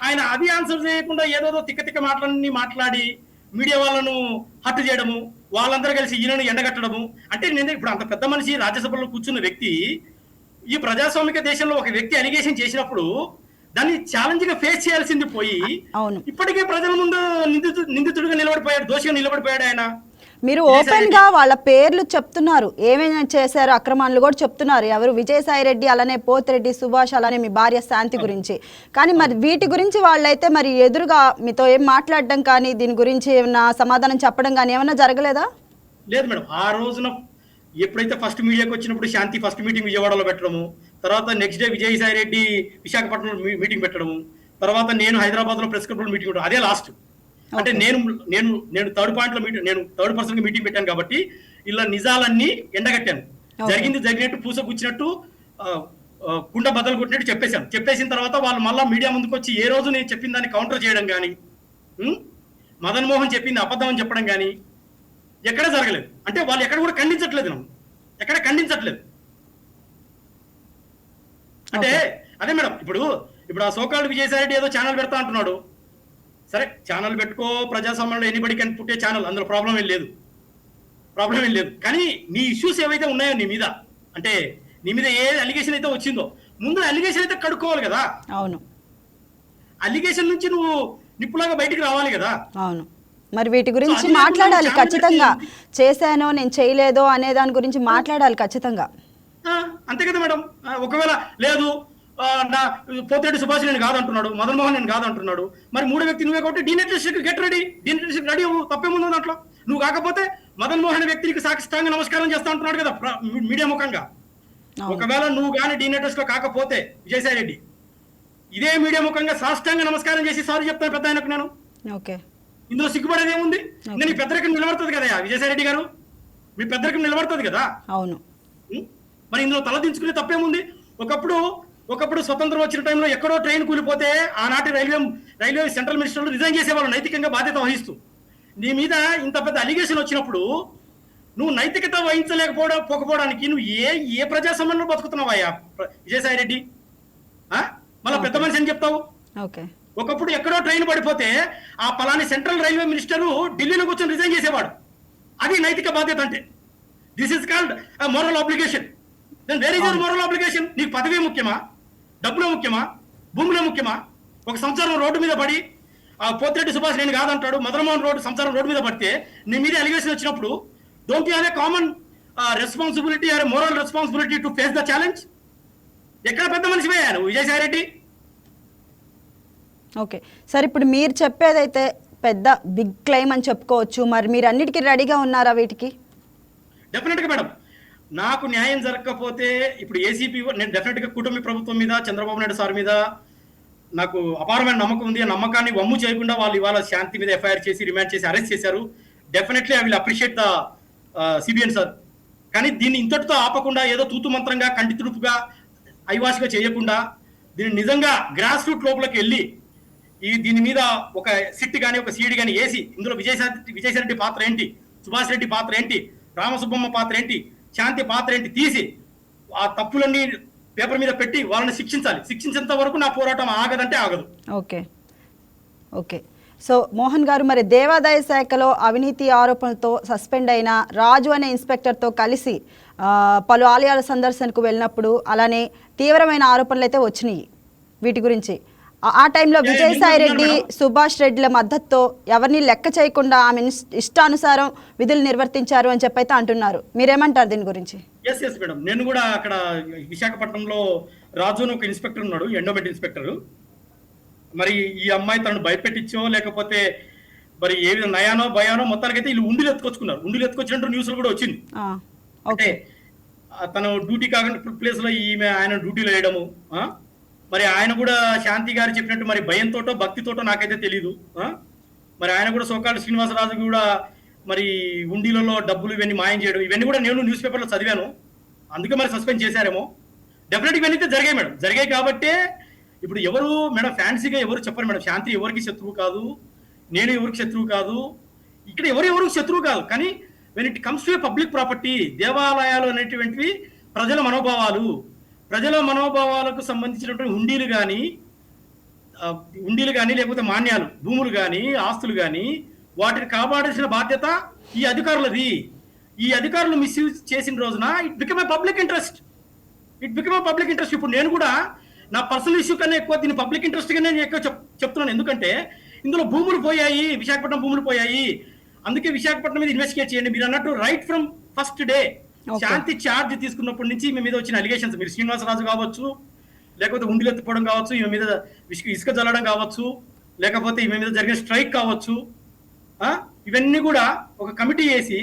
ఆయన అది ఆన్సర్ చేయకుండా ఏదో తిక్క మాట్లాడి మీడియా వాళ్ళను హట్టు చేయడము, వాళ్ళందరూ కలిసి ఈయనను ఎండగట్టడము. అంటే నేను ఇప్పుడు అంత పెద్ద మనిషి రాజ్యసభలో కూర్చున్న వ్యక్తి ఈ ప్రజాస్వామిక దేశంలో ఒక వ్యక్తి అలిగేషన్ చేసినప్పుడు దాన్ని ఛాలెంజ్ గా ఫేస్ చేయాల్సింది పోయి ఇప్పటికే ప్రజల ముందు నిందితుడిగా నిలబడిపోయాడు, దోషిగా నిలబడిపోయాడు ఆయన. మీరు ఓపెన్ గా వాళ్ళ పేర్లు చెప్తున్నారు, ఏమైనా చేశారు అక్రమాలు కూడా చెప్తున్నారు. ఎవరు? విజయసాయిరెడ్డి, అలానే పోతిరెడ్డి సుభాష్, అలానే మీ భార్య శాంతి గురించి. కానీ మరి వీటి గురించి వాళ్ళైతే మరి ఎదురుగా మీతో ఏం మాట్లాడడం కానీ దీని గురించి ఏమన్నా సమాధానం చెప్పడం కానీ ఏమన్నా జరగలేదా? లేదు మేడం. ఆ రోజున ఎప్పుడైతే ఫస్ట్ మీడియాకి వచ్చినప్పుడు శాంతి ఫస్ట్ మీటింగ్ విజయవాడలో పెట్టడము, తర్వాత నెక్స్ట్ డే విజయసాయిరెడ్డి విశాఖపట్నంలో మీటింగ్ పెట్టడము, తర్వాత నేను హైదరాబాద్ లో ప్రెస్ క్లబ్ మీటింగ్ పెట్టడం, అదే లాస్ట్. అంటే నేను థర్డ్ పాయింట్ లో నేను థర్డ్ పర్సన్ గా మీటింగ్ పెట్టాను కాబట్టి ఇలా నిజాలన్నీ ఎండగట్టాను. జరిగినట్టు పూసకూర్చినట్టు కుండ బద్దలు కొట్టినట్టు చెప్పేసిన తర్వాత వాళ్ళు మళ్ళా మీడియా ముందుకు వచ్చి ఏ రోజు నేను చెప్పిన దాన్ని కౌంటర్ చేయడం కానీ, మదన్ మోహన్ చెప్పింది అబద్ధం అని చెప్పడం కానీ ఎక్కడ జరగలేదు. అంటే వాళ్ళు ఎక్కడ కూడా ఖండించట్లేదు, ఎక్కడ ఖండించట్లేదు. అంటే అదే మేడం, ఇప్పుడు ఆ సోకాల్డ్ విజయసాయిరెడ్డి ఏదో ఛానల్ పెడతా అంటున్నాడు. సరే, ఛానల్ పెట్టుకో, ప్రజాస్వామ్యంలో ఎనీబడి కెన్ పుట్టే ఛానల్, అందులో ప్రాబ్లం ఏం లేదు. కానీ నీ ఇష్యూస్ ఏవైతే ఉన్నాయో నీ మీద, అంటే నీ మీద ఏ అలిగేషన్ అయితే వచ్చిందో ముందు అలిగేషన్ అయితే కడుక్కోవాలి కదా. అవును, అలిగేషన్ నుంచి నువ్వు నిప్పులాగా బయటికి రావాలి కదా. అవును, మరి వీటి గురించి మాట్లాడాలి ఖచ్చితంగా. చేశానో నేను చేయలేదో అనే దాని గురించి మాట్లాడాలి ఖచ్చితంగా. అంతే కదా మేడం. ఒకవేళ లేదు పోతిరెడ్డి సుభాష్ నేను కాదంటున్నాడు, మదన్ మోహన్ నేను కాదంటున్నాడు, మరి మూడో వ్యక్తి నువ్వే కాబట్టి డీనెట్రిస్ట్కి గెట్ రెడీ అవ్వు, తప్పేముందో దాంట్లో. నువ్వు కాకపోతే మదన్ మోహన్ వ్యక్తికి సాక్షితంగా నమస్కారం చేస్తా అంటున్నాడు కదా మీడియా ముఖంగా. ఒకవేళ నువ్వు కానీ డీనెట్రిస్ట్ లో కాకపోతే విజయసాయిరెడ్డి ఇదే మీడియా ముఖంగా సాష్టాంగ నమస్కారం చేసి సారీ చెప్తాను పెద్ద ఆయనకు నేను. ఇందులో సిగ్గుపడేది ఏముంది? నేను ఈ పెద్దరికం నిలబడుతుంది కదా విజయసాయిరెడ్డి గారు, మీ పెద్దరికం నిలబడుతుంది కదా. అవును, మరి ఇందులో తలదించుకునే తప్పేముంది? ఒకప్పుడు స్వతంత్రం వచ్చిన టైంలో ఎక్కడో ట్రైన్ కూలిపోతే ఆనాటి రైల్వే సెంట్రల్ మినిస్టర్లు రిజైన్ చేసేవాళ్ళు నైతికంగా బాధ్యత వహిస్తూ. నీ మీద ఇంత పెద్ద అలిగేషన్ వచ్చినప్పుడు నువ్వు నైతికత పోకపోవడానికి నువ్వు ఏ ప్రజాస్వామ్యంలో బతుకుతున్నావయ్యా విజయసాయిరెడ్డి? మళ్ళీ పెద్ద మనిషి అని చెప్తావు. ఒకప్పుడు ఎక్కడో ట్రైన్ పడిపోతే ఆ పలాని సెంట్రల్ రైల్వే మినిస్టరు ఢిల్లీలో కూర్చొని రిజైన్ చేసేవాడు. అది నైతిక బాధ్యత అంటే. This is called moral obligation. Then where is your moral obligation? నీకు పదవి ముఖ్యమా, డబ్బులో ముఖ్యమా, భూమిలో ముఖ్యమా? ఒక సంసారం రోడ్డు మీద పడి పోతిరెడ్డి సుభాష్ నేను కాదంటాడు, మదన్ మోహన్ సంసారం రోడ్డు మీద పడితే నీ మీద అలిగేషన్ వచ్చినప్పుడు don't you have a common responsibility or moral responsibility to face the challenge? ఎక్కడ పెద్ద మనిషిపోయా నువ్వు విజయసాయి రెడ్డి? ఓకే సార్, ఇప్పుడు మీరు చెప్పేదైతే పెద్ద బిగ్ క్లెయిమ్ అని చెప్పుకోవచ్చు. మరి మీరు అన్నిటికీ రెడీగా ఉన్నారా వీటికి? డెఫినెట్గా మేడం, నాకు న్యాయం జరగకపోతే ఇప్పుడు ఏసీపీ నేను డెఫినెట్గా కూటమి ప్రభుత్వం మీద, చంద్రబాబు నాయుడు సార్ మీద నాకు అపారమైన నమ్మకం ఉంది. ఆ నమ్మకాన్ని వమ్ము చేయకుండా వాళ్ళు ఇవాళ శాంతి మీద ఎఫ్ఐఆర్ చేసి రిమాండ్ చేసి అరెస్ట్ చేశారు. Definitely I will appreciate the CBN sir. కానీ దీన్ని ఇంతటితో ఆపకుండా ఏదో తూతు మంత్రంగా కంటి తుడుపుగా ఐవాష్గా చేయకుండా దీన్ని నిజంగా గ్రాస్ రూట్ లోపలికి వెళ్ళి దీని మీద ఒక సిట్ కానీ ఒక సీడ్ కానీ వేసి ఇందులో విజయసాయి రెడ్డి పాత్ర ఏంటి, సుభాష్ రెడ్డి పాత్ర ఏంటి, రామసుబ్బమ్మ పాత్ర ఏంటి, శాంతి పాత్ర ఏంటి తీసి ఆ తప్పులన్నీ పేపర్ మీద పెట్టి వాళ్ళని శిక్షించాలి. శిక్షించేంత వరకు నా పోరాటం ఆగదంటే ఆగదు. Okay okay. సో మోహన్ గారు, మరి దేవాదాయ శాఖలో అవినీతి ఆరోపణలతో సస్పెండ్ అయిన రాజు అనే ఇన్స్పెక్టర్తో కలిసి పలు ఆలయాల సందర్శనకు వెళ్ళినప్పుడు అలానే తీవ్రమైన ఆరోపణలు అయితే వచ్చినాయి. వీటి గురించి ఆ టైంలో విజయసాయి రెడ్డి, సుభాష్ రెడ్డిల మద్దతుతో ఎవరిని లెక్క చేయకుండా ఆమె ఇష్టానుసారం విధులు నిర్వర్తించారు అని చెప్పైతే అంటున్నారు. మీరేమంటారు దీని గురించి? ఎస్ ఎస్ మేడం, నేను కూడా అక్కడ విశాఖపట్నంలో రాజు అని ఒక ఇన్స్పెక్టర్ ఉన్నాడు, ఎండోమెంట్ ఇన్స్పెక్టర్. మరి ఈ అమ్మాయి తనను భయపెట్టించో లేకపోతే మరి ఏ విధంగా నయానో భయానో మొత్తానికైతే వీళ్ళు ఉండిలు ఎత్తుకొచ్చుకున్నారు. ఉండిలు ఎత్తుకొచ్చినట్టు న్యూస్లు కూడా వచ్చింది. అంటే తను డ్యూటీ కాకుండా ప్లేస్ లో ఈమె ఆయన డ్యూటీలో వేయడము. మరి ఆయన కూడా శాంతి గారు చెప్పినట్టు మరి భయంతోటో భక్తితోటో నాకైతే తెలీదు. మరి ఆయన కూడా సోకాళ్ళు శ్రీనివాసరాజు కూడా మరి ఉండిలలో డబ్బులు ఇవన్నీ మాయం చేయడం, ఇవన్నీ కూడా నేను న్యూస్ పేపర్లో చదివాను. అందుకే మరి సస్పెండ్ చేశారేమో. డెఫినెట్గా ఇవన్నీ అయితే జరిగాయి మేడం. జరిగాయి కాబట్టే ఇప్పుడు ఎవరు మేడం ఫ్యాన్సీగా ఎవరు చెప్పరు మేడం. శాంతి ఎవరికి శత్రువు కాదు, నేను ఎవరికి శత్రువు కాదు, ఇక్కడ ఎవరికి శత్రువు కాదు. కానీ when it comes to A public property, దేవాలయాలు అనేటువంటివి ప్రజల మనోభావాలకు సంబంధించినటువంటి హుండీలు కానీ లేకపోతే మాన్యాలు, భూములు కానీ ఆస్తులు కానీ వాటిని కాపాడాల్సిన బాధ్యత ఈ అధికారులది. ఈ అధికారులు మిస్యూజ్ చేసిన రోజున it become a public interest. ఇప్పుడు నేను కూడా నా పర్సనల్ ఇష్యూ కన్నా ఎక్కువ దీన్ని పబ్లిక్ ఇంట్రెస్ట్ గా నేను ఎక్కువ చెప్తున్నాను. ఎందుకంటే ఇందులో భూములు పోయాయి, విశాఖపట్నం భూములు పోయాయి. అందుకే విశాఖపట్నం మీద ఇన్వెస్టిగేట్ చేయండి. మీరు అన్నట్టు right from first day Shanthi charge తీసుకున్నప్పటి నుంచి మీ మీద వచ్చిన అలిగేషన్స్, మీరు శ్రీనివాసరాజు కావచ్చు, లేకపోతే ఉండిలు ఎత్తుకోవడం కావచ్చు, ఈమె మీద ఇసుక జల్లడం కావచ్చు, లేకపోతే ఈమె మీద జరిగిన స్ట్రైక్ కావచ్చు, ఇవన్నీ కూడా ఒక కమిటీ వేసి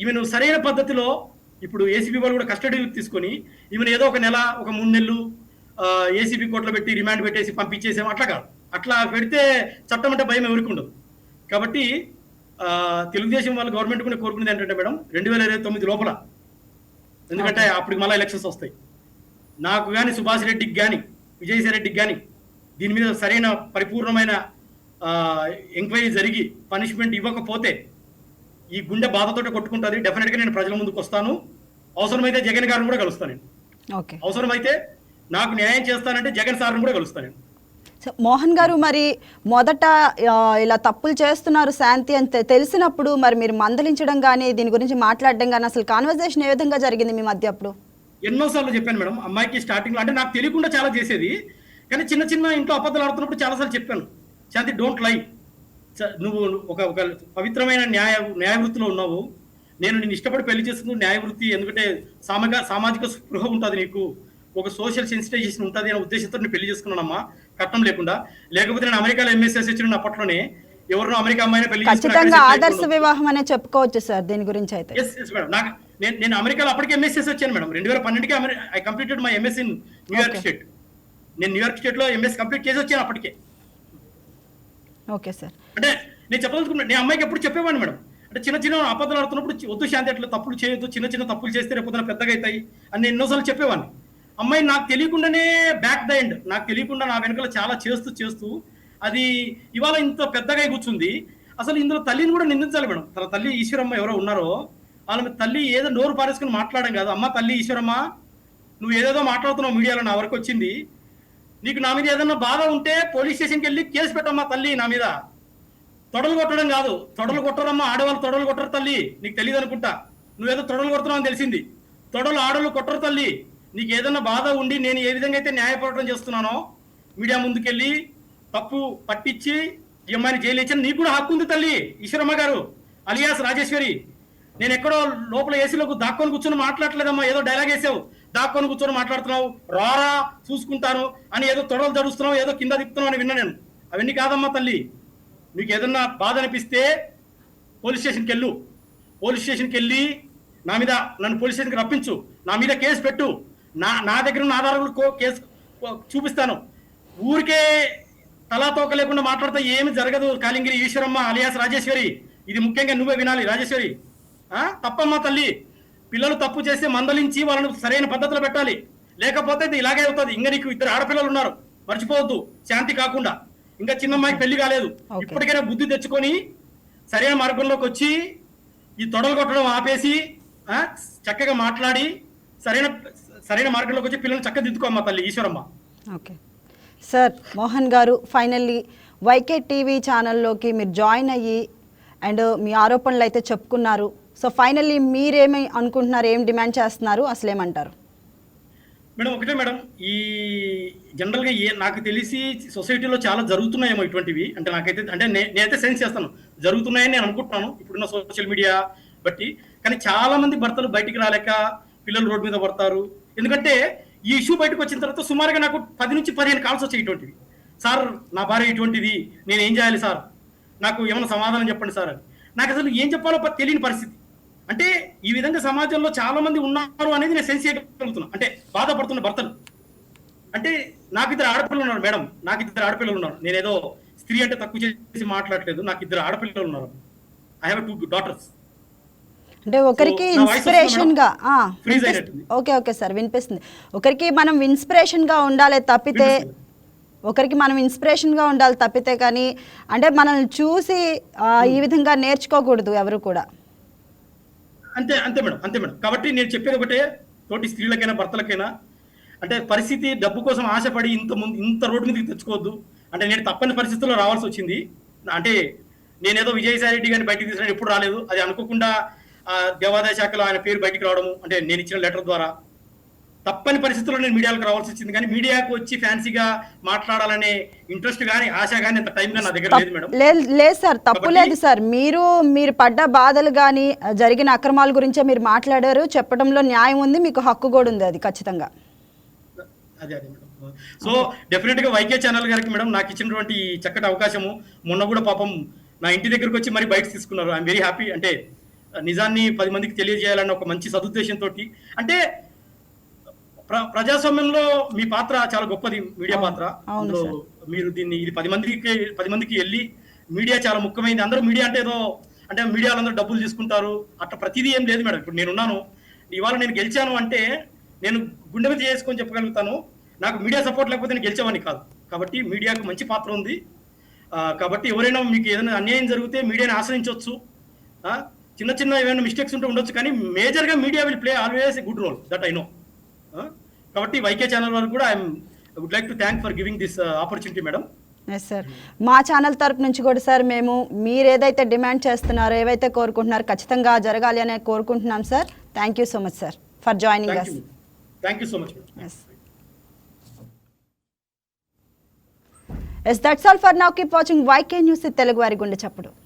ఈమెను సరైన పద్ధతిలో ఇప్పుడు ఏసీబీ వాళ్ళు కూడా కస్టడీకి తీసుకొని ఈమెను ఏదో ఒక నెల, ఒక 3 నెలలు ఏసీబీ కోర్టులో పెట్టి రిమాండ్ పెట్టేసి పంపించేసాము. అట్లా కాదు. అట్లా పెడితే చట్టం అంటే భయం ఎవరికి ఉండదు. కాబట్టి తెలుగుదేశం వాళ్ళు గవర్నమెంట్ కూడా కోరుకునేది ఏంటంటే మేడం 2029 లోపల, ఎందుకంటే అప్పటికి మళ్ళీ ఎలక్షన్స్ వస్తాయి, నాకు కానీ సుభాష్ రెడ్డికి కానీ విజయసాయి రెడ్డికి కానీ దీని మీద సరైన పరిపూర్ణమైన ఎంక్వైరీ జరిగి పనిష్మెంట్ ఇవ్వకపోతే ఈ గుండె బాధతోటే కొట్టుకుంటుంది. డెఫినెట్గా నేను ప్రజల ముందుకు వస్తాను. అవసరమైతే జగన్ గారిని కూడా కలుస్తాను. అవసరమైతే నాకు న్యాయం చేస్తానంటే జగన్ సార్ని కూడా కలుస్తాను. మోహన్ గారు, మరి మొదట ఇలా తప్పులు చేస్తున్నారు శాంతి అని తెలిసినప్పుడు మరి మీరు మందలించడం కానీ దీని గురించి మాట్లాడడం కానీ అసలు కాన్వర్సేషన్ ఏ విధంగా జరిగింది మీ మధ్య? అప్పుడు ఎన్నోసార్లు చెప్పాను మేడం. అమ్మాయికి స్టార్టింగ్ లో అంటే నాకు తెలియకుండా చాలా చేసేది, కానీ చిన్న ఇంట్లో అబద్ధాలు ఆడుతున్నప్పుడు చాలాసార్లు చెప్పాను, శాంతి డోంట్ లై, నువ్వు ఒక పవిత్రమైన న్యాయ వృత్తిలో ఉన్నావు, నేను నిన్ను ఇష్టపడి పెళ్లి చేసుకున్న న్యాయ వృత్తి, ఎందుకంటే సామాజిక స్పృహ ఉంటుంది, నీకు ఒక సోషల్ సెన్సిటైజేషన్ ఉంటుంది అనే ఉద్దేశంతో నేను పెళ్లి చేసుకున్నానమ్మా, కట్నం లేకుండా. లేకపోతే నేను అమెరికాలో ఎంఎస్ఎస్ వచ్చిన అప్పట్లోనే ఎవరినో అమెరికా అమ్మాయిని పెళ్లి ఖచ్చితంగా ఆదర్శ వివాహం అనే చెప్పుకోవచ్చు సార్ దీని గురించి అయితే. నేను అమెరికాలో అప్పటికే ఎంఎస్ఎస్ వచ్చాను మేడం. 2012కి I completed my MS in New York state. నేను న్యూయార్క్ స్టేట్ లో ఎంఎస్ కంప్లీట్ చేసి వచ్చాను అప్పటికే. Okay sir. అంటే నేను చెప్పదలుచుకున్నాను, నేను అమ్మాయికి ఎప్పుడు చెప్పేవాడిని మేడం, అంటే చిన్న అబద్ధాలు ఆడుతున్నప్పుడు వద్దు శాంతి, అట్లా తప్పులు చేయొద్దు, చిన్న తప్పులు చేస్తే రేపు పెద్దగా అవుతాయి అని నేను ఎన్నోసార్లు చెప్పేవాడిని. అమ్మాయి నాకు తెలియకుండానే బ్యాక్ ద ఎండ్, నాకు తెలియకుండా నా వెనకాల చాలా చేస్తూ అది ఇవాళ ఇంత పెద్దగా కూర్చుంది. అసలు ఇందులో తల్లిని కూడా నిందించాలి మేడం. తన తల్లి ఈశ్వరమ్మ ఎవరో ఉన్నారో వాళ్ళ తల్లి ఏదో నోరు పారేసుకుని మాట్లాడడం కాదు. అమ్మ తల్లి ఈశ్వరమ్మ, నువ్వు ఏదేదో మాట్లాడుతున్నావు మీడియాలో, నా వరకు వచ్చింది, నీకు నా మీద ఏదన్నా బాధ ఉంటే పోలీస్ స్టేషన్కి వెళ్ళి కేసు పెట్టమ్మా తల్లి. నా మీద తొడలు కొట్టడం కాదు, తొడలు కొట్టరమ్మా, ఆడవాళ్ళు తొడలు కొట్టరు తల్లి, నీకు తెలియదు అనుకుంటా, నువ్వేదో తొడలు కొడుతున్నావు అని తెలిసింది. తొడలు ఆడవాళ్ళు కొట్టరు తల్లి. నీకు ఏదన్నా బాధ ఉండి నేను ఏ విధంగా అయితే న్యాయ పోరాటం చేస్తున్నానో మీడియా ముందుకెళ్ళి తప్పు పట్టించి ఈ అమ్మాయిని జైలు ఇచ్చిన నీకు కూడా హక్కు ఉంది తల్లి ఈశ్వరమ్మ గారు అలియాస్ రాజేశ్వరి. నేను ఎక్కడో లోపల ఏసీలోకి దాక్కొని కూర్చొని మాట్లాడలేదమ్మా, ఏదో డైలాగ్ వేసావు, దాక్కొని కూర్చొని మాట్లాడుతున్నావు, రారా చూసుకుంటాను అని ఏదో తొడలు జడుస్తున్నావు, ఏదో కింద తిప్పుతున్నావు అని విన్నా నేను. అవన్నీ కాదమ్మా తల్లి. నీకు ఏదన్నా బాధ అనిపిస్తే పోలీస్ స్టేషన్కి వెళ్ళు. పోలీస్ స్టేషన్కి వెళ్ళి నన్ను పోలీస్ స్టేషన్కి రప్పించు, నా మీద కేసు పెట్టు. నా దగ్గర ఉన్న ఆధారాలు కేసు చూపిస్తాను. ఊరికే తలాతోక లేకుండా మాట్లాడితే ఏమి జరగదు. కాలింగిరి ఈశ్వరమ్మ అలియాస్ రాజేశ్వరి, ఇది ముఖ్యంగా నువ్వే వినాలి రాజేశ్వరి. తప్పమ్మా తల్లి. పిల్లలు తప్పు చేస్తే మందలించి వాళ్ళని సరైన పద్ధతిలో పెట్టాలి, లేకపోతే ఇది ఇలాగే అవుతుంది. ఇంకా నీకు 2 ఆడపిల్లలు ఉన్నారు, మర్చిపోవద్దు. శాంతి కాకుండా ఇంకా చిన్నమ్మాయికి పెళ్లి కాలేదు. ఇప్పటికైనా బుద్ధి తెచ్చుకొని సరైన మార్గంలోకి వచ్చి ఈ తొడలు కొట్టడం ఆపేసి చక్కగా మాట్లాడి సరైన మార్గంలోకి వచ్చి పిల్లల్ని చక్కగా దిద్దుకోమ్మా తల్లి ఈశ్వరమ్మ. ఓకే సార్, మోహన్ గారు, ఫైనల్లీ వైకే టీవీ ఛానల్లోకి మీరు జాయిన్ అయ్యి అండ్ మీ ఆరోపణలు అయితే చెప్పుకున్నారు. సో ఫైనల్లీ మీరేమి అనుకుంటున్నారు, ఏం డిమాండ్ చేస్తున్నారు, అసలు ఏమంటారు? మేడం ఒకటే మేడం, ఈ జనరల్గా నాకు తెలిసి సొసైటీలో చాలా జరుగుతున్నాయేమో ఇటువంటివి. అంటే నాకైతే నేనైతే సెన్స్ చేస్తాను, జరుగుతున్నాయని నేను అనుకుంటున్నాను ఇప్పుడున్న సోషల్ మీడియా బట్టి. కానీ చాలా మంది భర్తలు బయటికి రాలేక పిల్లలు రోడ్డు మీద పడతారు. ఎందుకంటే ఈ ఇష్యూ బయటకు వచ్చిన తర్వాత సుమారుగా నాకు 10 నుంచి 15 కాల్స్ వచ్చాయి ఇటువంటివి. సార్ నా భార్య ఇటువంటిది, నేను ఏం చేయాలి సార్, నాకు ఏమైనా సమాధానం చెప్పండి సార్ అని. నాకు అసలు ఏం చెప్పాలో తెలియని పరిస్థితి. అంటే ఈ విధంగా సమాజంలో చాలా మంది ఉన్నారు అనేది నేను సెన్స్ చేయగలుగుతున్నా. అంటే బాధపడుతున్న భర్తలు. అంటే నాకు 2 ఆడపిల్లలు ఉన్నారు మేడం, నాకు 2 ఆడపిల్లలు ఉన్నారు. నేనేదో స్త్రీ అంటే తక్కువ చేసి మాట్లాడలేదు. నాకు 2 ఆడపిల్లలు ఉన్నారు. I have 2 daughters. అంటే ఒకరికి ఇన్స్పిరేషన్ గా ఓకే సార్ వినిపిస్తుంది. ఒకరికి మనం ఇన్స్పిరేషన్ గా ఉండాలి తప్పితే కానీ అంటే మనల్ని చూసి ఈ విధంగా నేర్చుకోకూడదు ఎవరు కూడా. అంతే మేడం. కాబట్టి నేను చెప్పేది ఒకటే, తోటి స్త్రీలకైనా భర్తలకైనా, అంటే పరిస్థితి డబ్బు కోసం ఆశపడి ఇంత రోడ్డు మీదకి తెచ్చుకోవద్దు. అంటే నేను తప్పని పరిస్థితుల్లో రావాల్సి వచ్చింది. అంటే నేనేదో విజయసాయి రెడ్డి గారిని బయటకు తీసిన ఎప్పుడు రాలేదు. అది అనుకోకుండా దేవాదాయ శాఖలో ఆయన పేరు బయటికి రావడము, అంటే నేను ఇచ్చిన లెటర్ ద్వారా తప్పని పరిస్థితుల్లో నేను మీడియాలకు రావాల్సి వచ్చింది. కానీ మీడియాకు వచ్చి ఫ్యాన్సీగా మాట్లాడాలనే ఇంట్రెస్ట్ కానీ ఆశ కానీ అంత టైం కానీ నా దగ్గర లేదు మేడం. లేదు సార్, తప్పు లేదు సార్. మీరు పడ్డ బాధలు కానీ జరిగిన అక్రమాల గురించే మీరు మాట్లాడారు, చెప్పడంలో న్యాయం ఉంది, మీకు హక్కు కూడా ఉంది, అది ఖచ్చితంగా. అదే మేడం. సో డెఫినెట్ గా వైకే ఛానల్ గారికి మేడం నాకు ఇచ్చినటువంటి చక్కటి అవకాశము, మొన్న కూడా పాపం నా ఇంటి దగ్గరకు వచ్చి మరి బయట తీసుకున్నారు. I'm very happy. అంటే నిజాన్ని 10 మందికి తెలియజేయాలన్న ఒక మంచి సదుద్దేశంతో. అంటే ప్రజాస్వామ్యంలో మీ పాత్ర చాలా గొప్పది, మీడియా పాత్ర. అందులో మీరు దీన్ని ఇది 10 మందికి వెళ్ళి, మీడియా చాలా ముఖ్యమైనది. అందరూ మీడియా అంటే ఏదో అంటే మీడియాలో అందరూ డబ్బులు తీసుకుంటారు అట్లా ప్రతిదీ ఏం లేదు మేడం. ఇప్పుడు నేనున్నాను, ఇవాళ నేను గెలిచాను అంటే నేను గుండె మీద చేసుకొని చెప్పగలుగుతాను. నాకు మీడియా సపోర్ట్ లేకపోతే నేను గెలిచేవాడిని కాదు. కాబట్టి మీడియాకు మంచి పాత్ర ఉంది. కాబట్టి ఎవరైనా మీకు ఏదైనా అన్యాయం జరిగితే మీడియాని ఆశ్రయించవచ్చు. చిన్న ఏమైనా మిస్టేక్స్ ఉంటే ఉండొచ్చు, కానీ మేజర్గా media will play always a good role, that I know. కాబట్టి వైకే ఛానల్ వారికి కూడా I would like to thank for giving this opportunity madam. Yes sir, మా ఛానల్ తరపు నుంచి కూడా సార్ మేము మీరు ఏదైతే డిమాండ్ చేస్తున్నారో, ఏవైతే కోరుకుంటున్నారో ఖచ్చితంగా జరగాలి అని కోరుకుంటున్నాం sir. Thank you so much sir for joining us. Thank you so much. Yes, that's all for now. Keep watching YK News, Telugu వారి గుండె చప్పుడు.